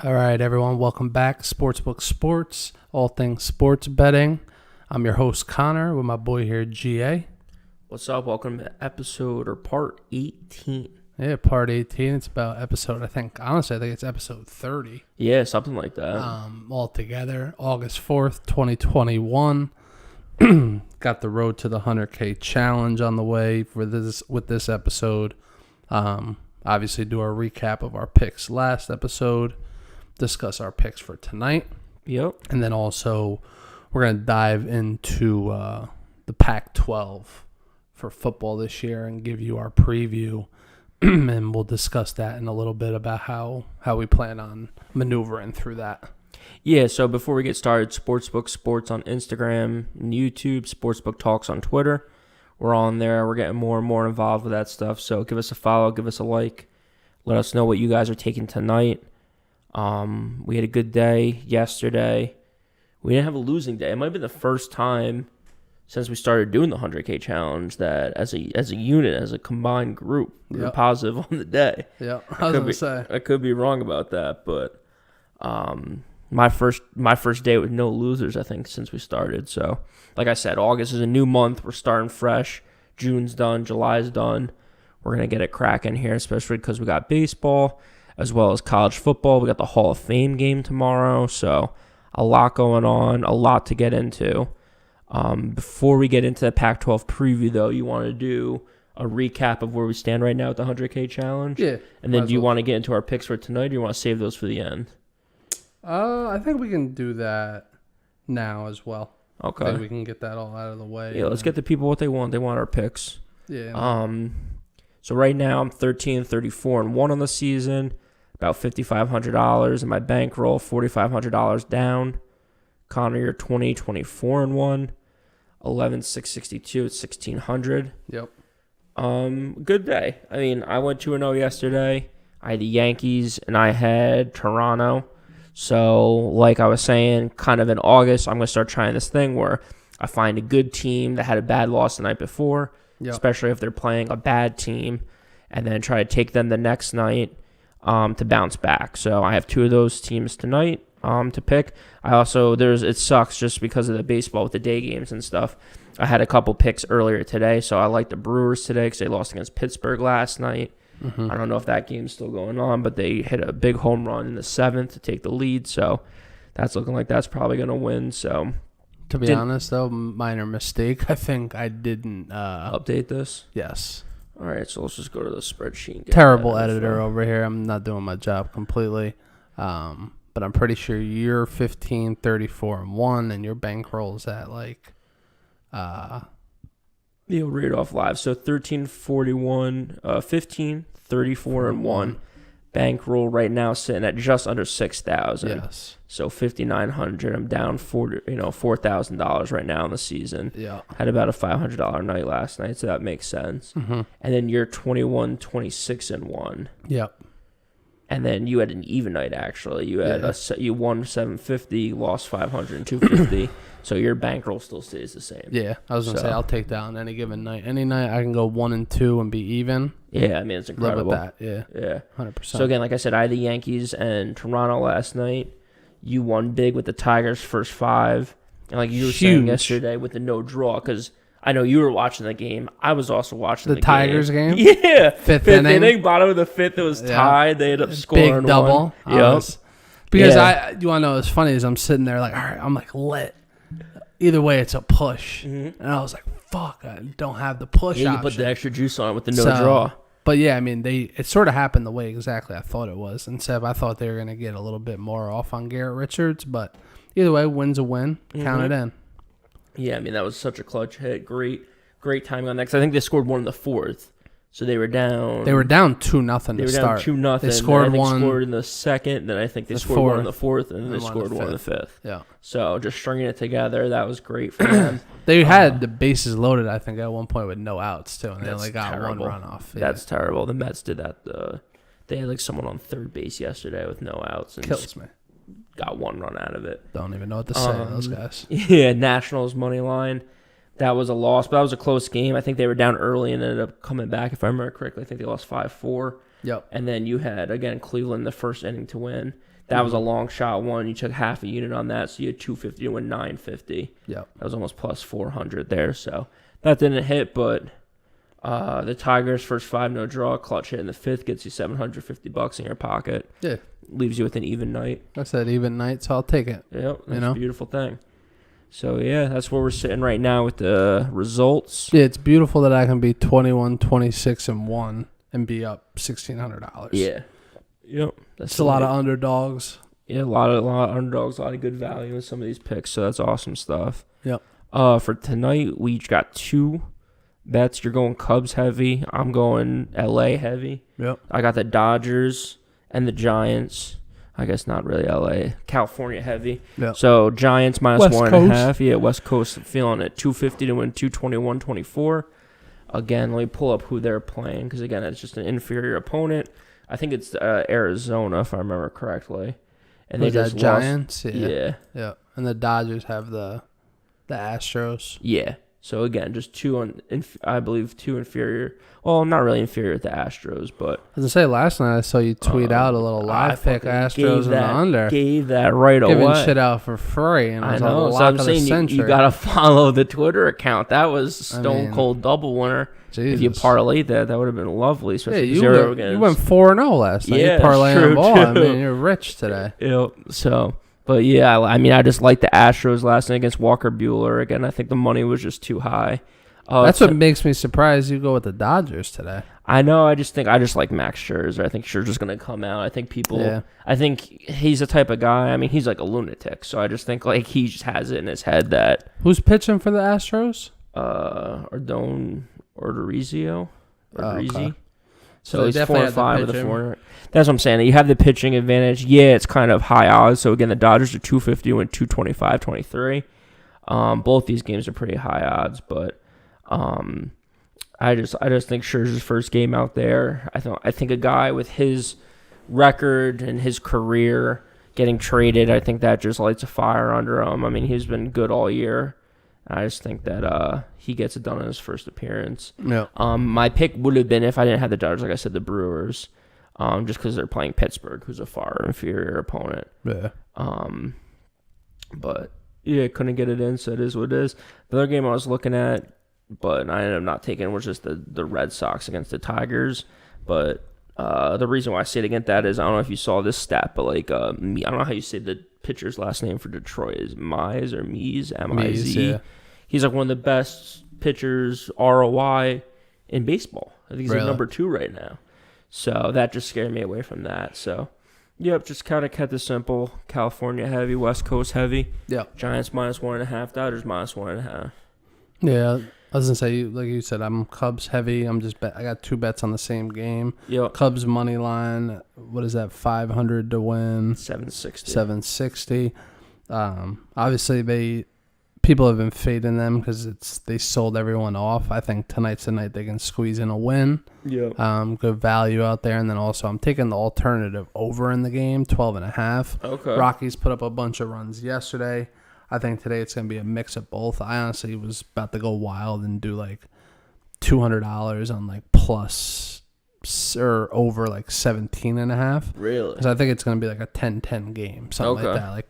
All right, everyone, welcome back. SportsBook Sports, all things sports betting. I'm your host, Connor, with my boy here, GA. What's up? Welcome to episode or part 18. Yeah, part 18. It's about episode, I think it's episode 30. Yeah, something like that. All together, August 4th, 2021. Got the road to the 100K challenge on the way with this episode. Obviously, do a recap of our picks last episode. Discuss our picks for tonight. Yep. And then also we're going to dive into the Pac-12 for football this year and give you our preview. And we'll discuss that in a little bit about how we plan on maneuvering through that. Yeah, so before we get started, SportsBook Sports on Instagram and YouTube, SportsBook Talks on Twitter. We're on there. We're getting more and more involved with that stuff. So give us a follow, give us a like. Let us know what you guys are taking tonight. We had a good day yesterday. We didn't have a losing day. It might have been the first time since we started doing the 100K challenge that as a unit, as a combined group, we were positive on the day. Yeah, I was going to say. I could be wrong about that, but my first day with no losers, I think, since we started. So, like I said, August is a new month. We're starting fresh. June's done. July's done. We're going to get it cracking here, especially because we got baseball as well as college football. We got the Hall of Fame game tomorrow, so a lot going on, a lot to get into. Before we get into the Pac-12 preview, though, you want to do a recap of where we stand right now with the 100K challenge? Yeah. And then do you want to get into our picks for tonight, or do you want to save those for the end? I think we can do that now as well. Okay. I think we can get that all out of the way. Yeah, let's get the people what they want. They want our picks. Yeah. So right now I'm 13-34-1 on the season, about $5,500 in my bankroll, $4,500 down. Connor, you're 20-24-1, 11,662 at 1,600. Yep. Good day. I mean, I went 2-0 yesterday. I had the Yankees and I had Toronto. So, like I was saying, kind of in August, I'm going to start trying this thing where I find a good team that had a bad loss the night before, especially if they're playing a bad team, and then try to take them the next night to bounce back. So I have two of those teams tonight to pick. I also, it sucks just because of the baseball with the day games and stuff. I had a couple picks earlier today, so I like the Brewers today because they lost against Pittsburgh last night. I don't know if that game's still going on, but they hit a big home run in the 7th to take the lead, so that's looking like that's probably going to win. So, to be honest, though, minor mistake. I think I didn't update this. Yes. All right, so let's just go to the spreadsheet. Terrible editor over here. I'm not doing my job completely, but I'm pretty sure you're 15-34-1, and your bankroll's at like. You'll read it off live. So 15-34-1. Bankroll right now sitting at just under 6,000. Yes. So 5,900. I'm down $4,000 right now in the season. Yeah. Had about a $500 night last night, so that makes sense. And then you're 21-26-1. Yep. And then you had an even night actually. You had you won 750, lost 500 and 250. So your bankroll still stays the same. Yeah, I was gonna say I'll take that on any given night. Any night I can go 1-2 and be even. Yeah, I mean it's incredible. Live with that. Yeah. 100%. So again, like I said, I had the Yankees and Toronto last night. You won big with the Tigers first 5, and like you were saying yesterday with the no draw, because I know you were watching the game. I was also watching the Tigers game. Yeah, fifth inning. Bottom of the 5th, it was tied. They ended up scoring big double. Yep. Because you want to know what's funny is I'm sitting there like, all right, I'm like lit. Either way, it's a push, and I was like, "Fuck, I don't have the push." Yeah, you option. put the extra juice on it with the no draw. But yeah, I mean, it sort of happened the way exactly I thought it was. And Seb, I thought they were gonna get a little bit more off on Garrett Richards, but either way, win's a win. Count it in. Yeah, I mean that was such a clutch hit. Great timing on that. 'Cause I think they scored one in the 4th. So they were down. They were down 2-0 to start. They were down 2-0. They scored one. Scored in the 2nd. Then I think they scored one in the 4th, and then they scored one in the 5th. Yeah. So just stringing it together, that was great for them. They had the bases loaded, I think, at one point with no outs too, and they only got terrible. one run off. Yeah. That's terrible. The Mets did that. They had like someone on third base yesterday with no outs and kills me. Got one run out of it. Don't even know what to say to those guys. Yeah, Nationals money line. That was a loss, but that was a close game. I think they were down early and ended up coming back. If I remember correctly, I think they lost 5-4. Yep. And then you had, again, Cleveland the first inning to win. That was a long shot one. You took half a unit on that, so you had 250 to win 950. Yep. That was almost plus 400 there. So that didn't hit, but the Tigers' first 5-0 draw, clutch hit in the fifth, gets you $750 in your pocket. Yeah. Leaves you with an even night. I said even night, so I'll take it. Yep, that's a beautiful thing. So, yeah, that's where we're sitting right now with the results. Yeah, it's beautiful that I can be 21, 26, and 1 and be up $1,600. Yeah. Yep. That's a lot of underdogs. Yeah, a lot of underdogs, a lot of good value in some of these picks, so that's awesome stuff. Yep. For tonight, we each got 2 bets. You're going Cubs heavy. I'm going LA heavy. Yep. I got the Dodgers and the Giants. I guess not really LA. California heavy. Yep. So Giants minus West 1.5. Yeah, West Coast feeling it. 250 to win 221-24. Again, let me pull up who they're playing because, again, it's just an inferior opponent. I think it's Arizona, if I remember correctly. And Was they just that Giants? lost. Yeah. Yeah. And the Dodgers have the Astros. Yeah. So, again, just I believe two inferior. Well, not really inferior to the Astros, but. I was going to say, last night I saw you tweet out a little live pick Astros and the under. Gave that right away. Giving shit out for free. And I it was know. a So lock I'm of the saying century. you got to follow the Twitter account. That was stone cold double winner. Jesus. If you parlayed that would have been lovely. Yeah, You went 4-0 last night. Yeah, you parlayed true, them all. true. I mean, you're rich today. Yep. So, but yeah, I mean, I just like the Astros last night against Walker Buehler. Again, I think the money was just too high. That's what makes me surprised you go with the Dodgers today. I know. I just like Max Scherzer. I think Scherzer's going to come out. I think I think he's the type of guy. I mean, he's like a lunatic. So I just think like he just has it in his head that. Who's pitching for the Astros? Ordon Ordorizio. Okay. So he's 4-5 with a 4. That's what I'm saying. You have the pitching advantage. Yeah, it's kind of high odds. So again, the Dodgers are 250 and 225-23. Both these games are pretty high odds, but. I just think Scherzer's first game out there. I think a guy with his record and his career getting traded, I think that just lights a fire under him. I mean, he's been good all year. I just think that he gets it done in his first appearance. Yeah. My pick would have been, if I didn't have the Dodgers, like I said, the Brewers, just because they're playing Pittsburgh, who's a far inferior opponent. Yeah. But yeah, couldn't get it in, so it is what it is. The other game I was looking at, but I ended up not taking, was just the Red Sox against the Tigers. But the reason why I say it against that is, I don't know if you saw this stat, but like I don't know how you say the pitcher's last name for Detroit. Is Mize or Mize? M-I-Z. Yeah. He's like one of the best pitchers ROI in baseball. I think he's like number 2 right now. So that just scared me away from that. So, yep, just kind of kept it simple. California heavy, West Coast heavy. Yep. Giants minus 1.5, Dodgers minus 1.5. Yeah. I was going to say, like you said, I'm Cubs heavy. I got 2 bets on the same game. Yep. Cubs money line, what is that, 500 to win? 760. Obviously, people have been fading them because they sold everyone off. I think tonight's the night they can squeeze in a win. Yeah. Good value out there. And then also I'm taking the alternative over in the game, 12.5. Okay. Rockies put up a bunch of runs yesterday. I think today it's going to be a mix of both. I honestly was about to go wild and do like $200 on like plus or over like 17.5. Really? Because I think it's going to be like a 10-10 game, something like that. Like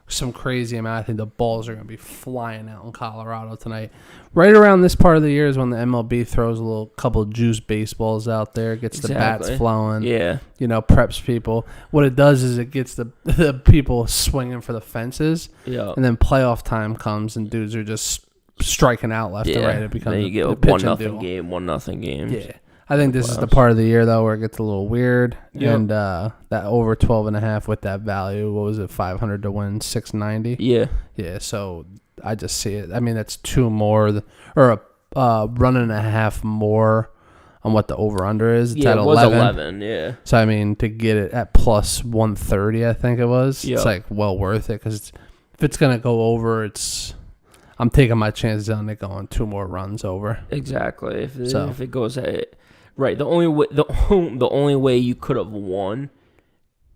some crazy amount. I think the balls are going to be flying out in Colorado tonight. Right around this part of the year is when the MLB throws a couple juice baseballs out there, gets the bats flowing. Yeah. Preps people. What it does is it gets the people swinging for the fences. Yeah. And then playoff time comes and dudes are just striking out left and right. It becomes then you get a 1-0 game, 1-0 game. Yeah. I think this is the part of the year, though, where it gets a little weird. Yep. And that over 12.5 with that value, what was it, 500 to win, 690? Yeah. Yeah, so I just see it. I mean, that's 2 more, or a run and a half more on what the over-under is. It's at it 11. was 11, yeah. So, I mean, to get it at plus 130, I think it was, yep. It's like well worth it because if it's going to go over, I'm taking my chances on it going 2 more runs over. Exactly. If it goes at... Right. The only way you could have won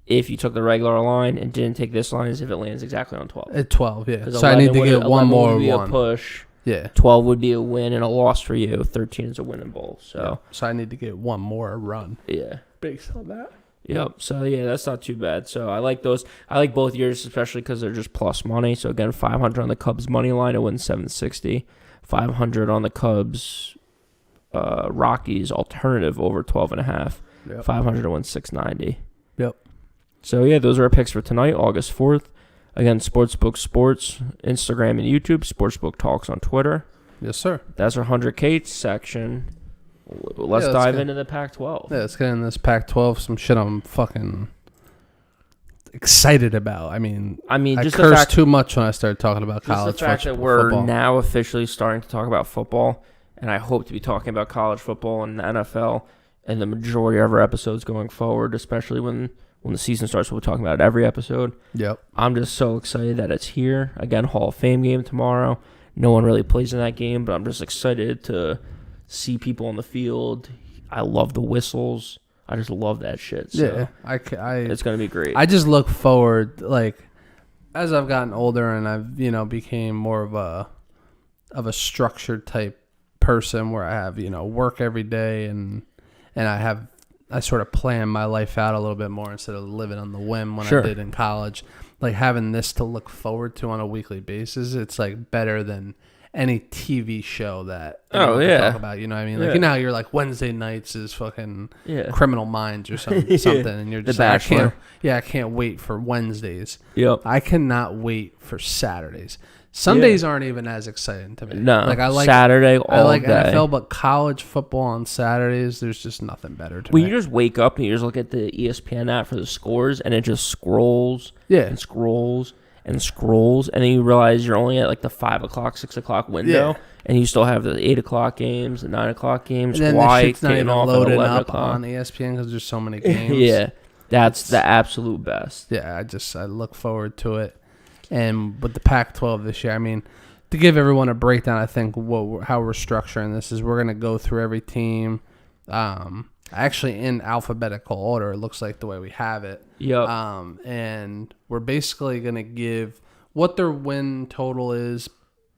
if you took the regular line and didn't take this line is if it lands exactly on 12. At 12, yeah. So I need to get one more would be one. A push. Yeah. 12 would be a win and a loss for you. 13 is a win in both. So I need to get one more run. Yeah. based on that. Yep. So, yeah, that's not too bad. So, I like those. I like both years, especially because they're just plus money. So, again, 500 on the Cubs money line, it wins 760. 500 on the Cubs Rockies alternative over 12.5. Yep. 500 to win 690. Yep. So, yeah, those are our picks for tonight, August 4th. Again, Sportsbook Sports, Instagram and YouTube. Sportsbook Talks on Twitter. Yes, sir. That's our 100K section. Let's dive into the Pac-12. Yeah, let's get in this Pac-12. Some shit I'm fucking excited about. I mean, I cursed too much when I started talking about college football. The fact that we're now officially starting to talk about football, and I hope to be talking about college football and the NFL and the majority of our episodes going forward, especially when the season starts. We'll be talking about it every episode. Yep. I'm just so excited that it's here. Again, Hall of Fame game tomorrow. No one really plays in that game, but I'm just excited to see people on the field. I love the whistles. I just love that shit. So yeah, it's going to be great. I just look forward, like, as I've gotten older and I've, became more of a structured type person where I have, work every day and I sort of plan my life out a little bit more instead of living on the whim when I did in college. Like, having this to look forward to on a weekly basis, it's like better than any TV show that talk about, you know what I mean? Like, how you're like Wednesday nights is fucking Criminal Minds or something, and you're just like, I can't wait for Wednesdays. Yep. I cannot wait for Saturdays. Sundays aren't even as exciting to me. No, like I like Saturday all I like day. NFL, but college football on Saturdays, there's just nothing better to me. You just wake up and you just look at the ESPN app for the scores, and it just scrolls and scrolls and scrolls, and then you realize you're only at like the 5 o'clock, 6 o'clock window, and you still have the 8 o'clock games, the 9 o'clock games. And then why the shit's not even loading up o'clock on ESPN because there's so many games. Yeah, that's the absolute best. Yeah, I look forward to it. And with the Pac-12 this year, I mean, to give everyone a breakdown, I think how we're structuring this is we're going to go through every team, actually in alphabetical order. It looks like the way we have it. Yep. And we're basically going to give what their win total is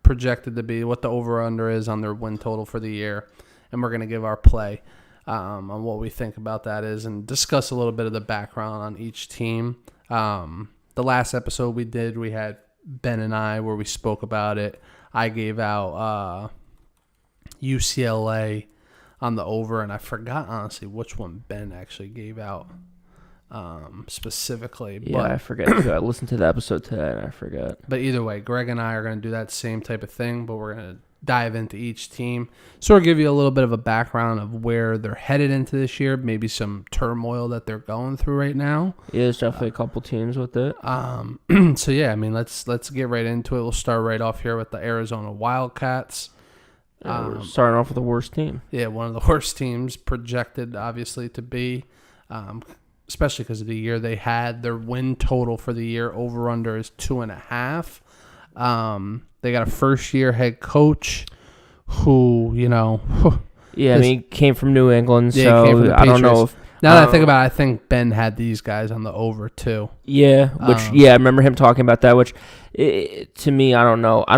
projected to be, what the over/under is on their win total for the year, and we're going to give our play on what we think about that is, and discuss a little bit of the background on each team. The last episode we had Ben and I where we spoke about it. I gave out UCLA on the over, and I forgot, honestly, which one Ben actually gave out specifically. Yeah, but I forget. I listened to the episode today, and I forget. But either way, Greg and I are going to do that same type of thing, but we're going to dive into each team. Sort of give you a little bit of a background of where they're headed into this year, maybe some turmoil that they're going through right now. Yeah, there's definitely a couple teams with it. So yeah, I mean, let's get right into it. We'll start right off here with the Arizona Wildcats. We're starting off with the worst team. Yeah, one of the worst teams projected, obviously, to be, especially because of the year they had. Their win total for the year over/under is 2.5. They got a first-year head coach who, came from New England, so I don't know if... Now that I think about it, I think Ben had these guys on the over, too. Yeah, I remember him talking about that, which, to me, I don't know. I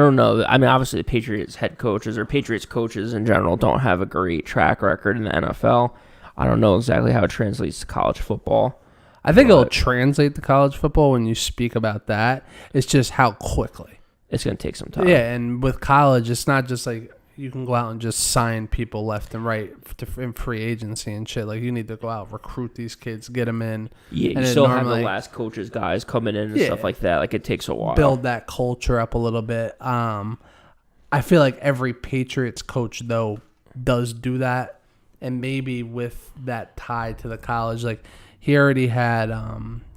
mean, obviously, the Patriots head coaches or Patriots coaches in general don't have a great track record in the NFL. I don't know exactly how it translates to college football. I think it'll translate to college football when you speak about that. It's just how quickly. It's going to take some time. Yeah, and with college, it's not just like you can go out and just sign people left and right in free agency and shit. Like, you need to go out, recruit these kids, get them in. Yeah, you still have the last coaches, guys coming in and stuff like that. Like, it takes a while. Build that culture up a little bit. I feel like every Patriots coach, though, does do that. And maybe with that tie to the college, like, he already had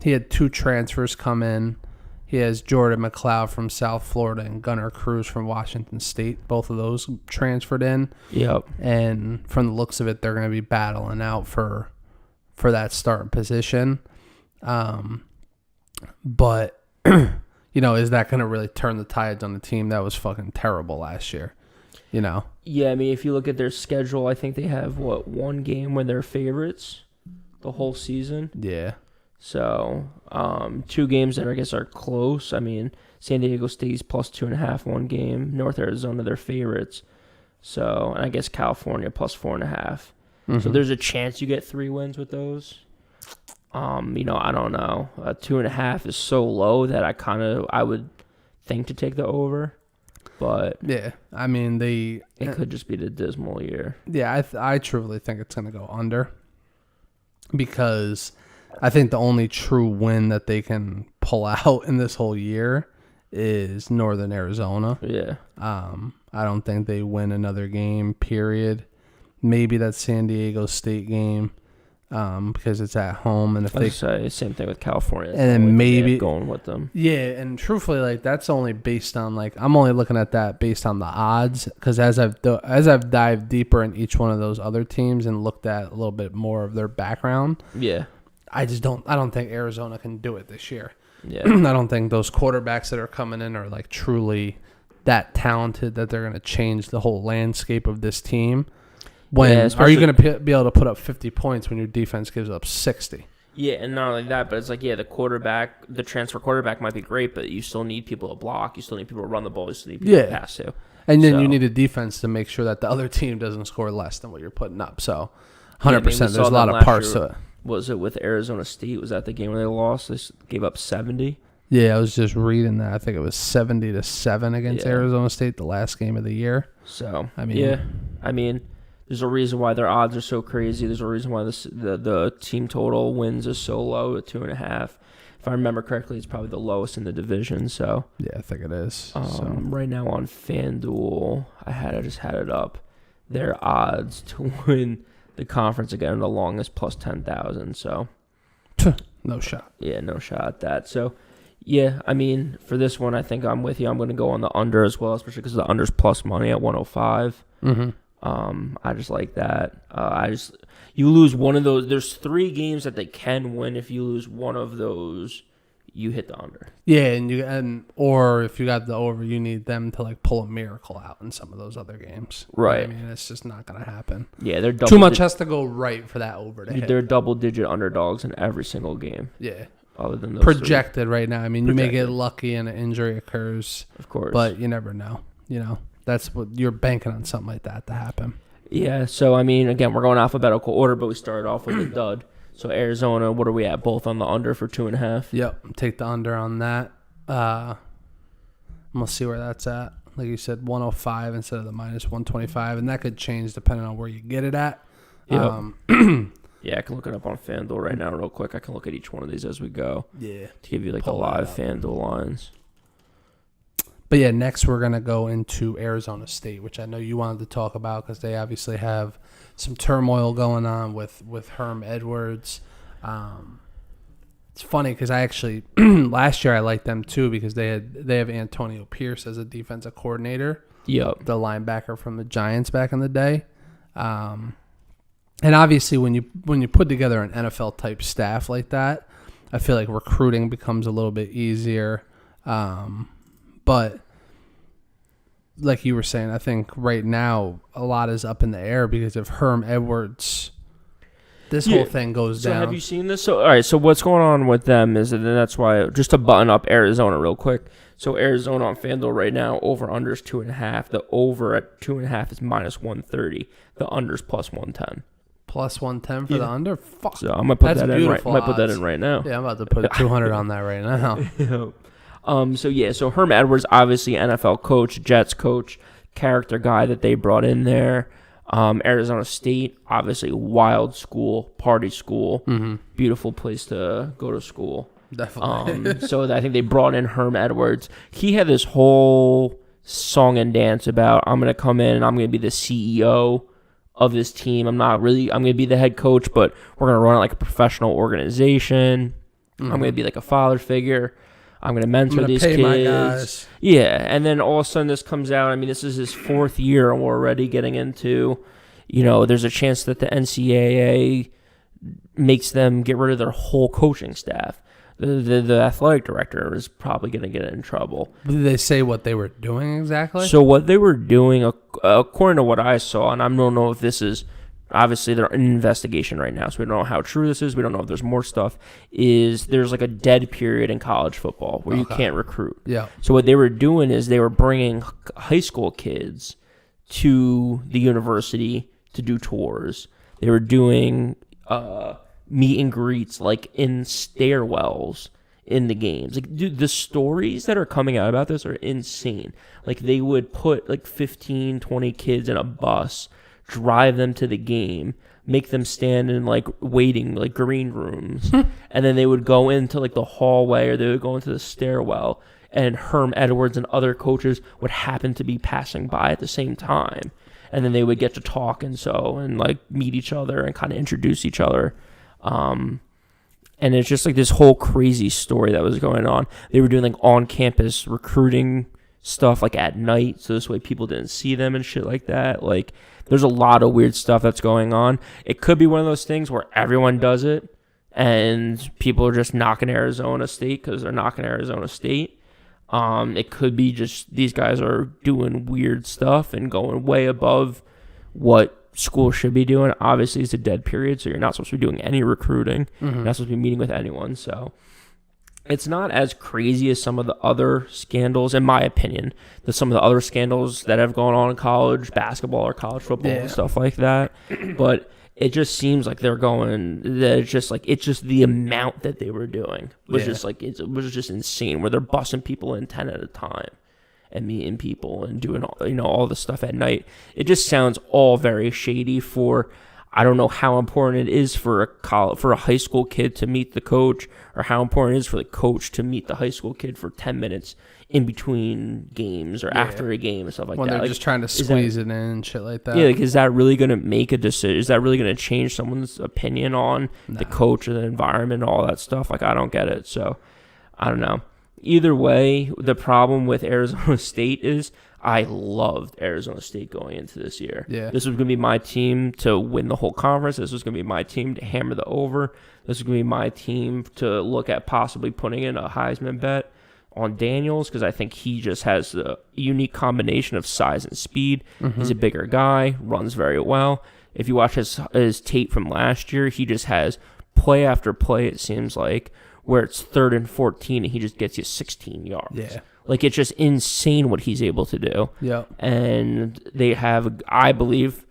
he had 2 transfers come in. He has Jordan McLeod from South Florida and Gunnar Cruz from Washington State. Both of those transferred in. Yep. And from the looks of it, they're going to be battling out for that starting position. But, is that going to really turn the tides on the team that was fucking terrible last year? Yeah, I mean, if you look at their schedule, I think they have, one game where they're favorites the whole season? Yeah. So, 2 games that I guess are close. I mean, San Diego State's plus 2.5 one game. North Arizona, they're favorites. So, and I guess California plus 4.5. So there's a chance you get 3 wins with those. I don't know. 2.5 is so low that I would think to take the over. But yeah, I mean it could just be the dismal year. Yeah, I truly think it's going to go under because I think the only true win that they can pull out in this whole year is Northern Arizona. Yeah. I don't think they win another game, period. Maybe that San Diego State game because it's at home. And if they say same thing with California. And then maybe going with them. Yeah, and truthfully, like that's only based on I'm only looking at that based on the odds because as I've dived deeper in each one of those other teams and looked at a little bit more of their background. Yeah. I don't think Arizona can do it this year. Yeah. I don't think those quarterbacks that are coming in are truly that talented that they're going to change the whole landscape of this team. Are you going to be able to put up 50 points when your defense gives up 60? Yeah, and not only that, but it's the transfer quarterback might be great, but you still need people to block. You still need people to run the ball. You still need people to pass to. And then you need a defense to make sure that the other team doesn't score less than what you're putting up. So 100%, there's a lot of parts to it. Was it with Arizona State? Was that the game where they lost? They gave up 70? Yeah, I was just reading that. I think it was 70-7 against Arizona State, the last game of the year. So, I mean, there's a reason why their odds are so crazy. There's a reason why the team total wins is so low at 2.5. If I remember correctly, it's probably the lowest in the division. So yeah, I think it is. Right now on FanDuel, I just had it up. Their odds to win the conference again, the longest plus 10,000. So no shot. Yeah, no shot at that. So yeah, I mean, for this one, I think I'm with you. I'm going to go on the under as well, especially because the under's plus money at 105. I just like that. You lose one of those. There's 3 games that they can win. If you lose one of those, you hit the under. Yeah, or if you got the over, you need them to pull a miracle out in some of those other games. Right. I mean, it's just not going to happen. Yeah, they're too much has to go right for that over to hit. They're double-digit underdogs in every single game. Yeah. Other than those projected 3. Right now. I mean, you may get lucky and an injury occurs. Of course. But you never know. That's what you're banking on, something like that to happen. Yeah, so I mean, again, we're going alphabetical order, but we started off with a dud. So Arizona, what are we at? Both on the under for 2.5? Yep, take the under on that. We'll see where that's at. Like you said, 105 instead of the minus 125, and that could change depending on where you get it at. Yep. Yeah, I can look it up on FanDuel right now real quick. I can look at each one of these as we go. Yeah. To give you the live FanDuel lines. But yeah, next we're going to go into Arizona State, which I know you wanted to talk about because they obviously have some turmoil going on with Herm Edwards. It's funny because I actually last year I liked them too because they have Antonio Pierce as a defensive coordinator. Yep. The linebacker from the Giants back in the day. And obviously when you put together an NFL type staff like that, I feel like recruiting becomes a little bit easier. But like you were saying, I think right now a lot is up in the air because of Herm Edwards. This whole thing goes down. So have you seen this? So all right. So what's going on with them is, and that's why just to button up Arizona real quick. So Arizona on FanDuel right now over under is 2.5. The over at 2.5 is minus 130. The under is plus 110. Plus 110 for the under. Fuck. So I'm gonna put that in right. Might put that in right now. Yeah, I'm about to put 200 on that right now. So Herm Edwards, obviously NFL coach, Jets coach, character guy that they brought in there. Arizona State, obviously wild school, party school, beautiful place to go to school. Definitely. So I think they brought in Herm Edwards. He had this whole song and dance about, I'm going to come in and I'm going to be the CEO of this team. I'm going to be the head coach, but we're going to run it like a professional organization. I'm going to be like a father figure. I'm going to mentor these kids. My guys. Yeah, and then all of a sudden this comes out. I mean, this is his 4th year, and we're already getting into, there's a chance that the NCAA makes them get rid of their whole coaching staff. The athletic director is probably going to get in trouble. Did they say what they were doing exactly? So what they were doing, according to what I saw, and I don't know if this is, obviously they're in investigation right now, so we don't know how true this is. We don't know if there's more stuff. There's like a dead period in college football where you can't recruit. Yeah. So what they were doing is they were bringing high school kids to the university to do tours. They were doing meet and greets like in stairwells in the games. Like, dude, the stories that are coming out about this are insane. Like, they would put like 15, 20 kids in a bus, drive them to the game, make them stand in like waiting like green rooms, and then they would go into like the hallway, or they would go into the stairwell, and Herm Edwards and other coaches would happen to be passing by at the same time, and then they would get to talk and like meet each other and kind of introduce each other. And it's just like this whole crazy story that was going on. They were doing like on-campus recruiting stuff like at night, so this way people didn't see them and shit like that. Like, there's a lot of weird stuff that's going on. It could be one of those things where everyone does it and people are just knocking Arizona State because they're knocking Arizona State. It could be just these guys are doing weird stuff and going way above what school should be doing. Obviously, it's a dead period, so you're not supposed to be doing any recruiting. You're not supposed to be meeting with anyone. So it's not as crazy as some of the other scandals, in my opinion, that some of the other scandals that have gone on in college basketball or college football and stuff like that. But it just seems like it's just the amount that they were doing was just like, it was just insane, where they're busting people in 10 at a time and meeting people and doing all the stuff at night. It just sounds all very shady. For I don't know how important it is for a high school kid to meet the coach, or how important it is for the coach to meet the high school kid for 10 minutes in between games or after a game and stuff like that. When they're like, just trying to squeeze it in and shit like that. Yeah, like, is that really going to make a decision? Is that really going to change someone's opinion on the coach or the environment and all that stuff? Like, I don't get it. So, I don't know. Either way, the problem with Arizona State is I loved Arizona State going into this year. Yeah. This was going to be my team to win the whole conference. This was going to be my team to hammer the over. This was going to be my team to look at possibly putting in a Heisman bet on Daniels, because I think he just has a unique combination of size and speed. He's a bigger guy, runs very well. If you watch his tape from last year, he just has play after play, it seems like, where it's 3rd and 14 and he just gets you 16 yards. Yeah. Like, it's just insane what he's able to do. Yeah. And they have, I believe,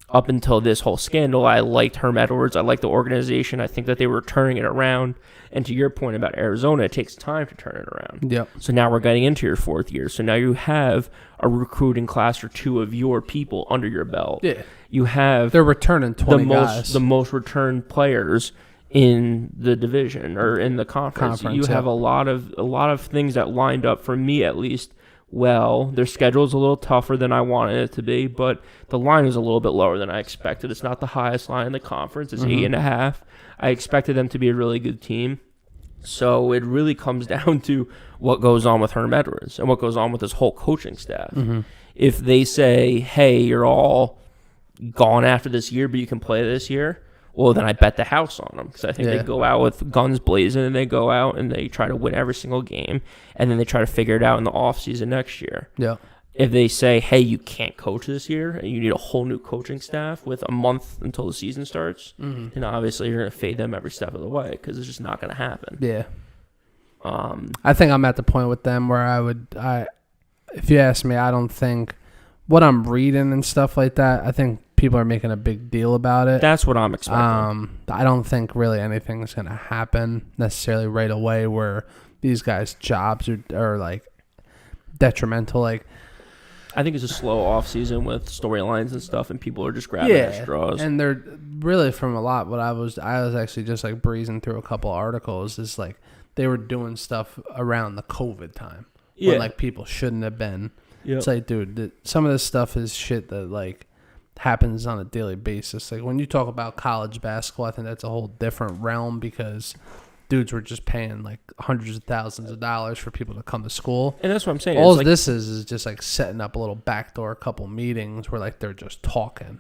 up until this whole scandal, I liked Herm Edwards. I liked the organization. I think that they were turning it around. And to your point about Arizona, it takes time to turn it around. Yep. So now we're getting into your 4th year. So now you have a recruiting class or two of your people under your belt. Yeah. You have They're returning 20 guys. The most returned players in the division or in the conference. You have a lot of things that lined up, for me at least. Well, their schedule's a little tougher than I wanted it to be, but the line is a little bit lower than I expected. It's not the highest line in the conference. It's 8.5. I expected them to be a really good team. So it really comes down to what goes on with Herm Edwards and what goes on with his whole coaching staff. If they say, hey, you're all gone after this year, but you can play this year, well, then I bet the house on them, because I think they go out with guns blazing, and they go out and they try to win every single game, and then they try to figure it out in the offseason next year. Yeah. If they say, hey, you can't coach this year, and you need a whole new coaching staff with a month until the season starts, then obviously you're going to fade them every step of the way, because it's just not going to happen. Yeah. I think I'm at the point with them where if you ask me, I don't think what I'm reading and stuff like that, I think people are making a big deal about it. That's what I'm expecting. I don't think really anything's going to happen necessarily right away where these guys' jobs are like detrimental. Like, I think it's a slow off season with storylines and stuff, and people are just grabbing at straws. And they're really, from a lot, what I was actually just like breezing through a couple articles, is like they were doing stuff around the COVID time when like people shouldn't have been. It's like, dude, some of this stuff is shit that like happens on a daily basis. Like, when you talk about college basketball, I think that's a whole different realm, because dudes were just paying like hundreds of thousands of dollars for people to come to school. And that's what I'm saying. All this is just like setting up a little backdoor couple meetings where like they're just talking.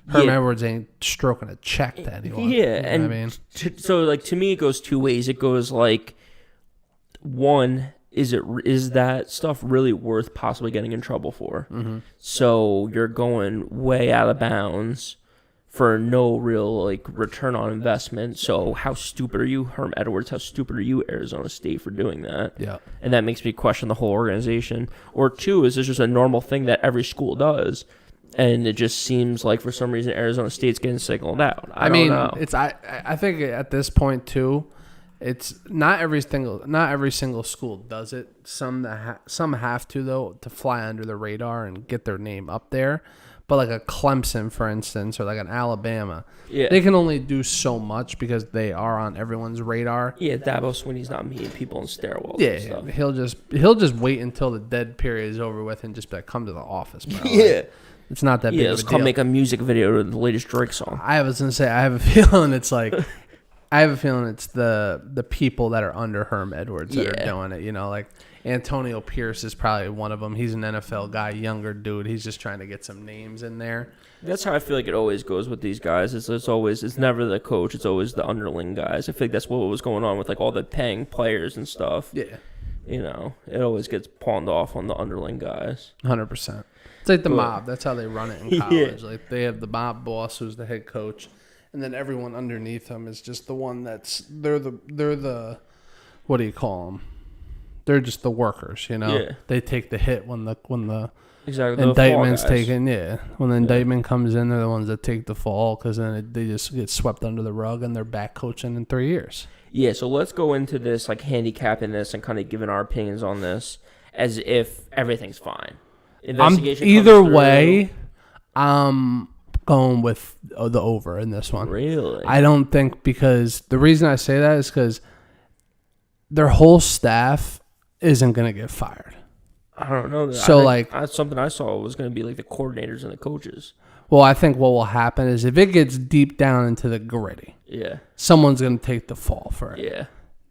Herm Edwards ain't stroking a check to anyone. Yeah, and I mean, so like, to me, it goes two ways. It goes like, one, is that stuff really worth possibly getting in trouble for? So you're going way out of bounds for no real like return on investment. So how stupid are you, Herm Edwards? How stupid are you, Arizona State, for doing that? Yeah. And that makes me question the whole organization. Or two, is this just a normal thing that every school does? And it just seems like for some reason Arizona State's getting signaled out. I mean, don't know. I think at this point too, it's not every single school does it. Some have to though, to fly under the radar and get their name up there. But like a Clemson, for instance, or like an Alabama, they can only do so much because they are on everyone's radar. Yeah, Dabo Swinney's not meeting people in stairwells. Yeah, and stuff. he'll just wait until the dead period is over with and just be like, come to the office, bro. Yeah. Like, it's not that big of a let's deal. come make a music video to the latest Drake song. I was gonna say I have a feeling it's like the people that are under Herm Edwards that are doing it. You know, like Antonio Pierce is probably one of them. He's an NFL guy, younger dude. He's just trying to get some names in there. That's how I feel like it always goes with these guys. It's never the coach. It's always the underling guys. I feel like that's what was going on with like all the paying players and stuff. Yeah, you know, it always gets pawned off on the underling guys. 100%. It's like the mob. That's how they run it in college. Like they have the mob boss who's the head coach, and then everyone underneath them is just the one they're the what do you call them? They're just the workers, you know. Yeah. They take the hit when the exactly indictment's taken. Yeah, when the indictment comes in, they're the ones that take the fall because then they just get swept under the rug and they're back coaching in 3 years. Yeah, so let's go into this like handicapping this and kind of giving our opinions on this as if everything's fine. Either way, I'm going with the over in this one. Really? I don't think, because the reason I say that is because their whole staff isn't going to get fired. I don't know. So that's something I saw was going to be like the coordinators and the coaches. Well, I think what will happen is if it gets deep down into the gritty, someone's going to take the fall for it. Yeah.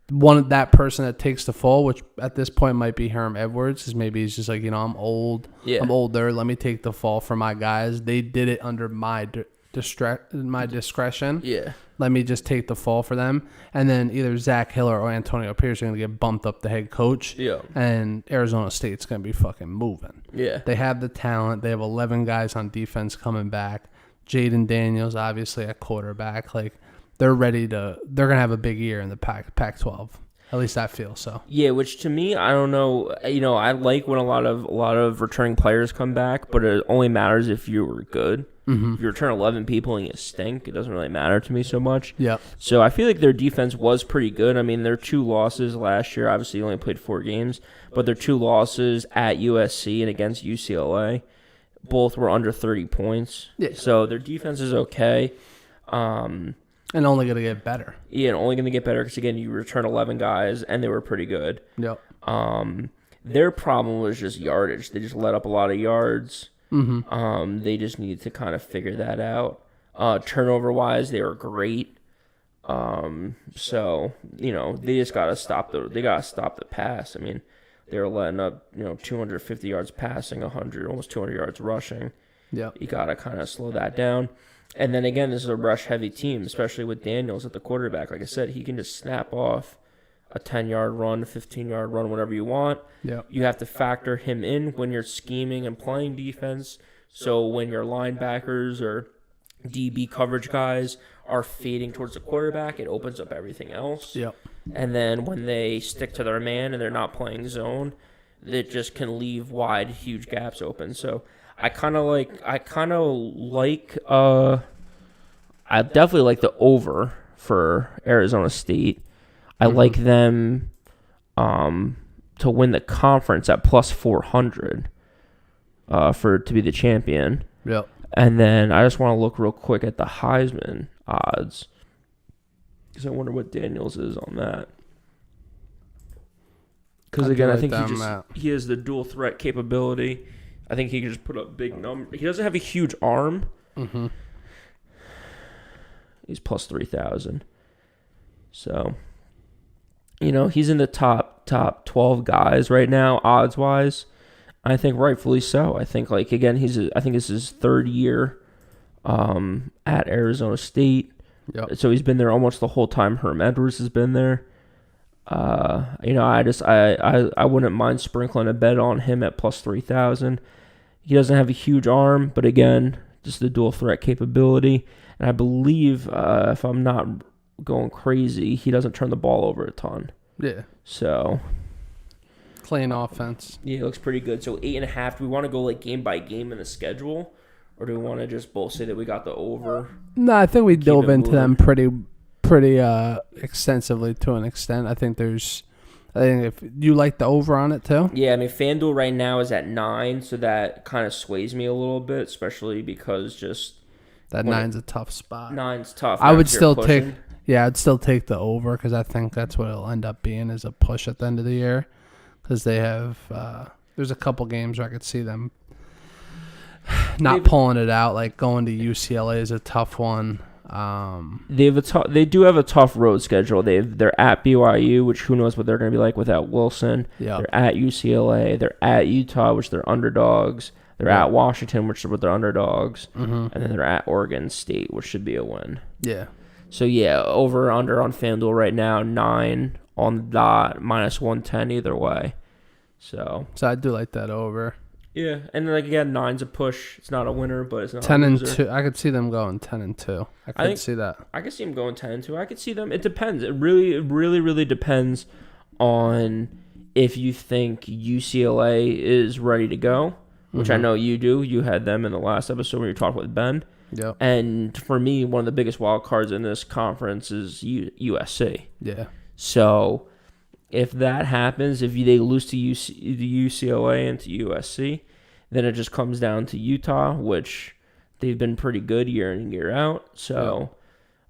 That person that takes the fall, which at this point might be Herm Edwards, is maybe he's just like, you know, I'm old. Yeah. I'm older. Let me take the fall for my guys. They did it under my discretion. Yeah. Let me just take the fall for them. And then either Zach Hiller or Antonio Pierce are going to get bumped up the head coach. Yeah. And Arizona State's going to be fucking moving. Yeah. They have the talent. They have 11 guys on defense coming back. Jaden Daniels, obviously, at quarterback. Like, they're going to have a big year in the Pac-12. At least I feel so. Yeah, which to me, I don't know. You know, I like when a lot of returning players come back, but it only matters if you were good. Mm-hmm. If you return 11 people and you stink, it doesn't really matter to me so much. Yeah. So I feel like their defense was pretty good. I mean, their 2 losses last year, obviously you only played 4 games, but their 2 losses at USC and against UCLA, both were under 30 points. Yeah. So their defense is okay. And only going to get better. Yeah, and only going to get better because, again, you return 11 guys, and they were pretty good. Yep. Their problem was just yardage. They just let up a lot of yards. Mm-hmm. They just needed to kind of figure that out. Turnover-wise, they were great. So, you know, they just got to stop the pass. I mean, they were letting up, 250 yards passing, almost 200 yards rushing. Yeah. You got to kind of slow that down. And then again, this is a rush-heavy team, especially with Daniels at the quarterback. Like I said, he can just snap off a 10-yard run, a 15-yard run, whatever you want. Yep. You have to factor him in when you're scheming and playing defense. So when your linebackers or DB coverage guys are fading towards the quarterback, it opens up everything else. Yep. And then when they stick to their man and they're not playing zone, it just can leave wide, huge gaps open. So I definitely like the over for Arizona State. I like them to win the conference at plus 400 to be the champion. Yep. And then I just want to look real quick at the Heisman odds because I wonder what Daniels is on that. Because again, I think he has the dual threat capability. I think he can just put up big numbers. He doesn't have a huge arm. Mm-hmm. He's plus 3,000. So, he's in the top 12 guys right now, odds wise. I think rightfully so. I think again, I think this is his 3rd year at Arizona State. Yep. So he's been there almost the whole time Herm Edwards has been there. I wouldn't mind sprinkling a bet on him at plus 3,000. He doesn't have a huge arm, but again, just the dual threat capability. And I believe, if I'm not going crazy, he doesn't turn the ball over a ton. Yeah. So clean offense. Yeah, it looks pretty good. So 8.5. Do we want to go game by game in the schedule, Or do we want to just both say that we got the over? No, I think we dove into moving. them pretty extensively to an extent. I think if you like the over on it too. Yeah, I mean, FanDuel right now is at 9, so that kind of sways me a little bit, especially because just that 9's a tough spot. 9's tough. I would if you're still pushing. I'd still take the over because I think that's what it'll end up being is a push at the end of the year because they have there's a couple games where I could see them not pulling it out. Like going to UCLA is a tough one. They do have a tough road schedule. They're at BYU, which who knows what they're going to be like without Wilson. Yeah. They're at UCLA. They're at Utah, which they're underdogs. They're at Washington, which are they're underdogs. Mm-hmm. And then they're at Oregon State, which should be a win. Yeah. So, yeah, over under on FanDuel right now, 9 on the dot, minus 110 either way. So I do like that over. Yeah, and like again, 9's a push. It's not a winner, but it's not 10-2. I could see them going 10-2. I could see that. I could see them going 10-2. I could see them. It depends. It really depends on if you think UCLA is ready to go, which I know you do. You had them in the last episode when you talked with Ben. Yep. And for me, one of the biggest wild cards in this conference is USC. Yeah. So if that happens, if they lose to UCLA and to USC, then it just comes down to Utah, which they've been pretty good year in, year out. So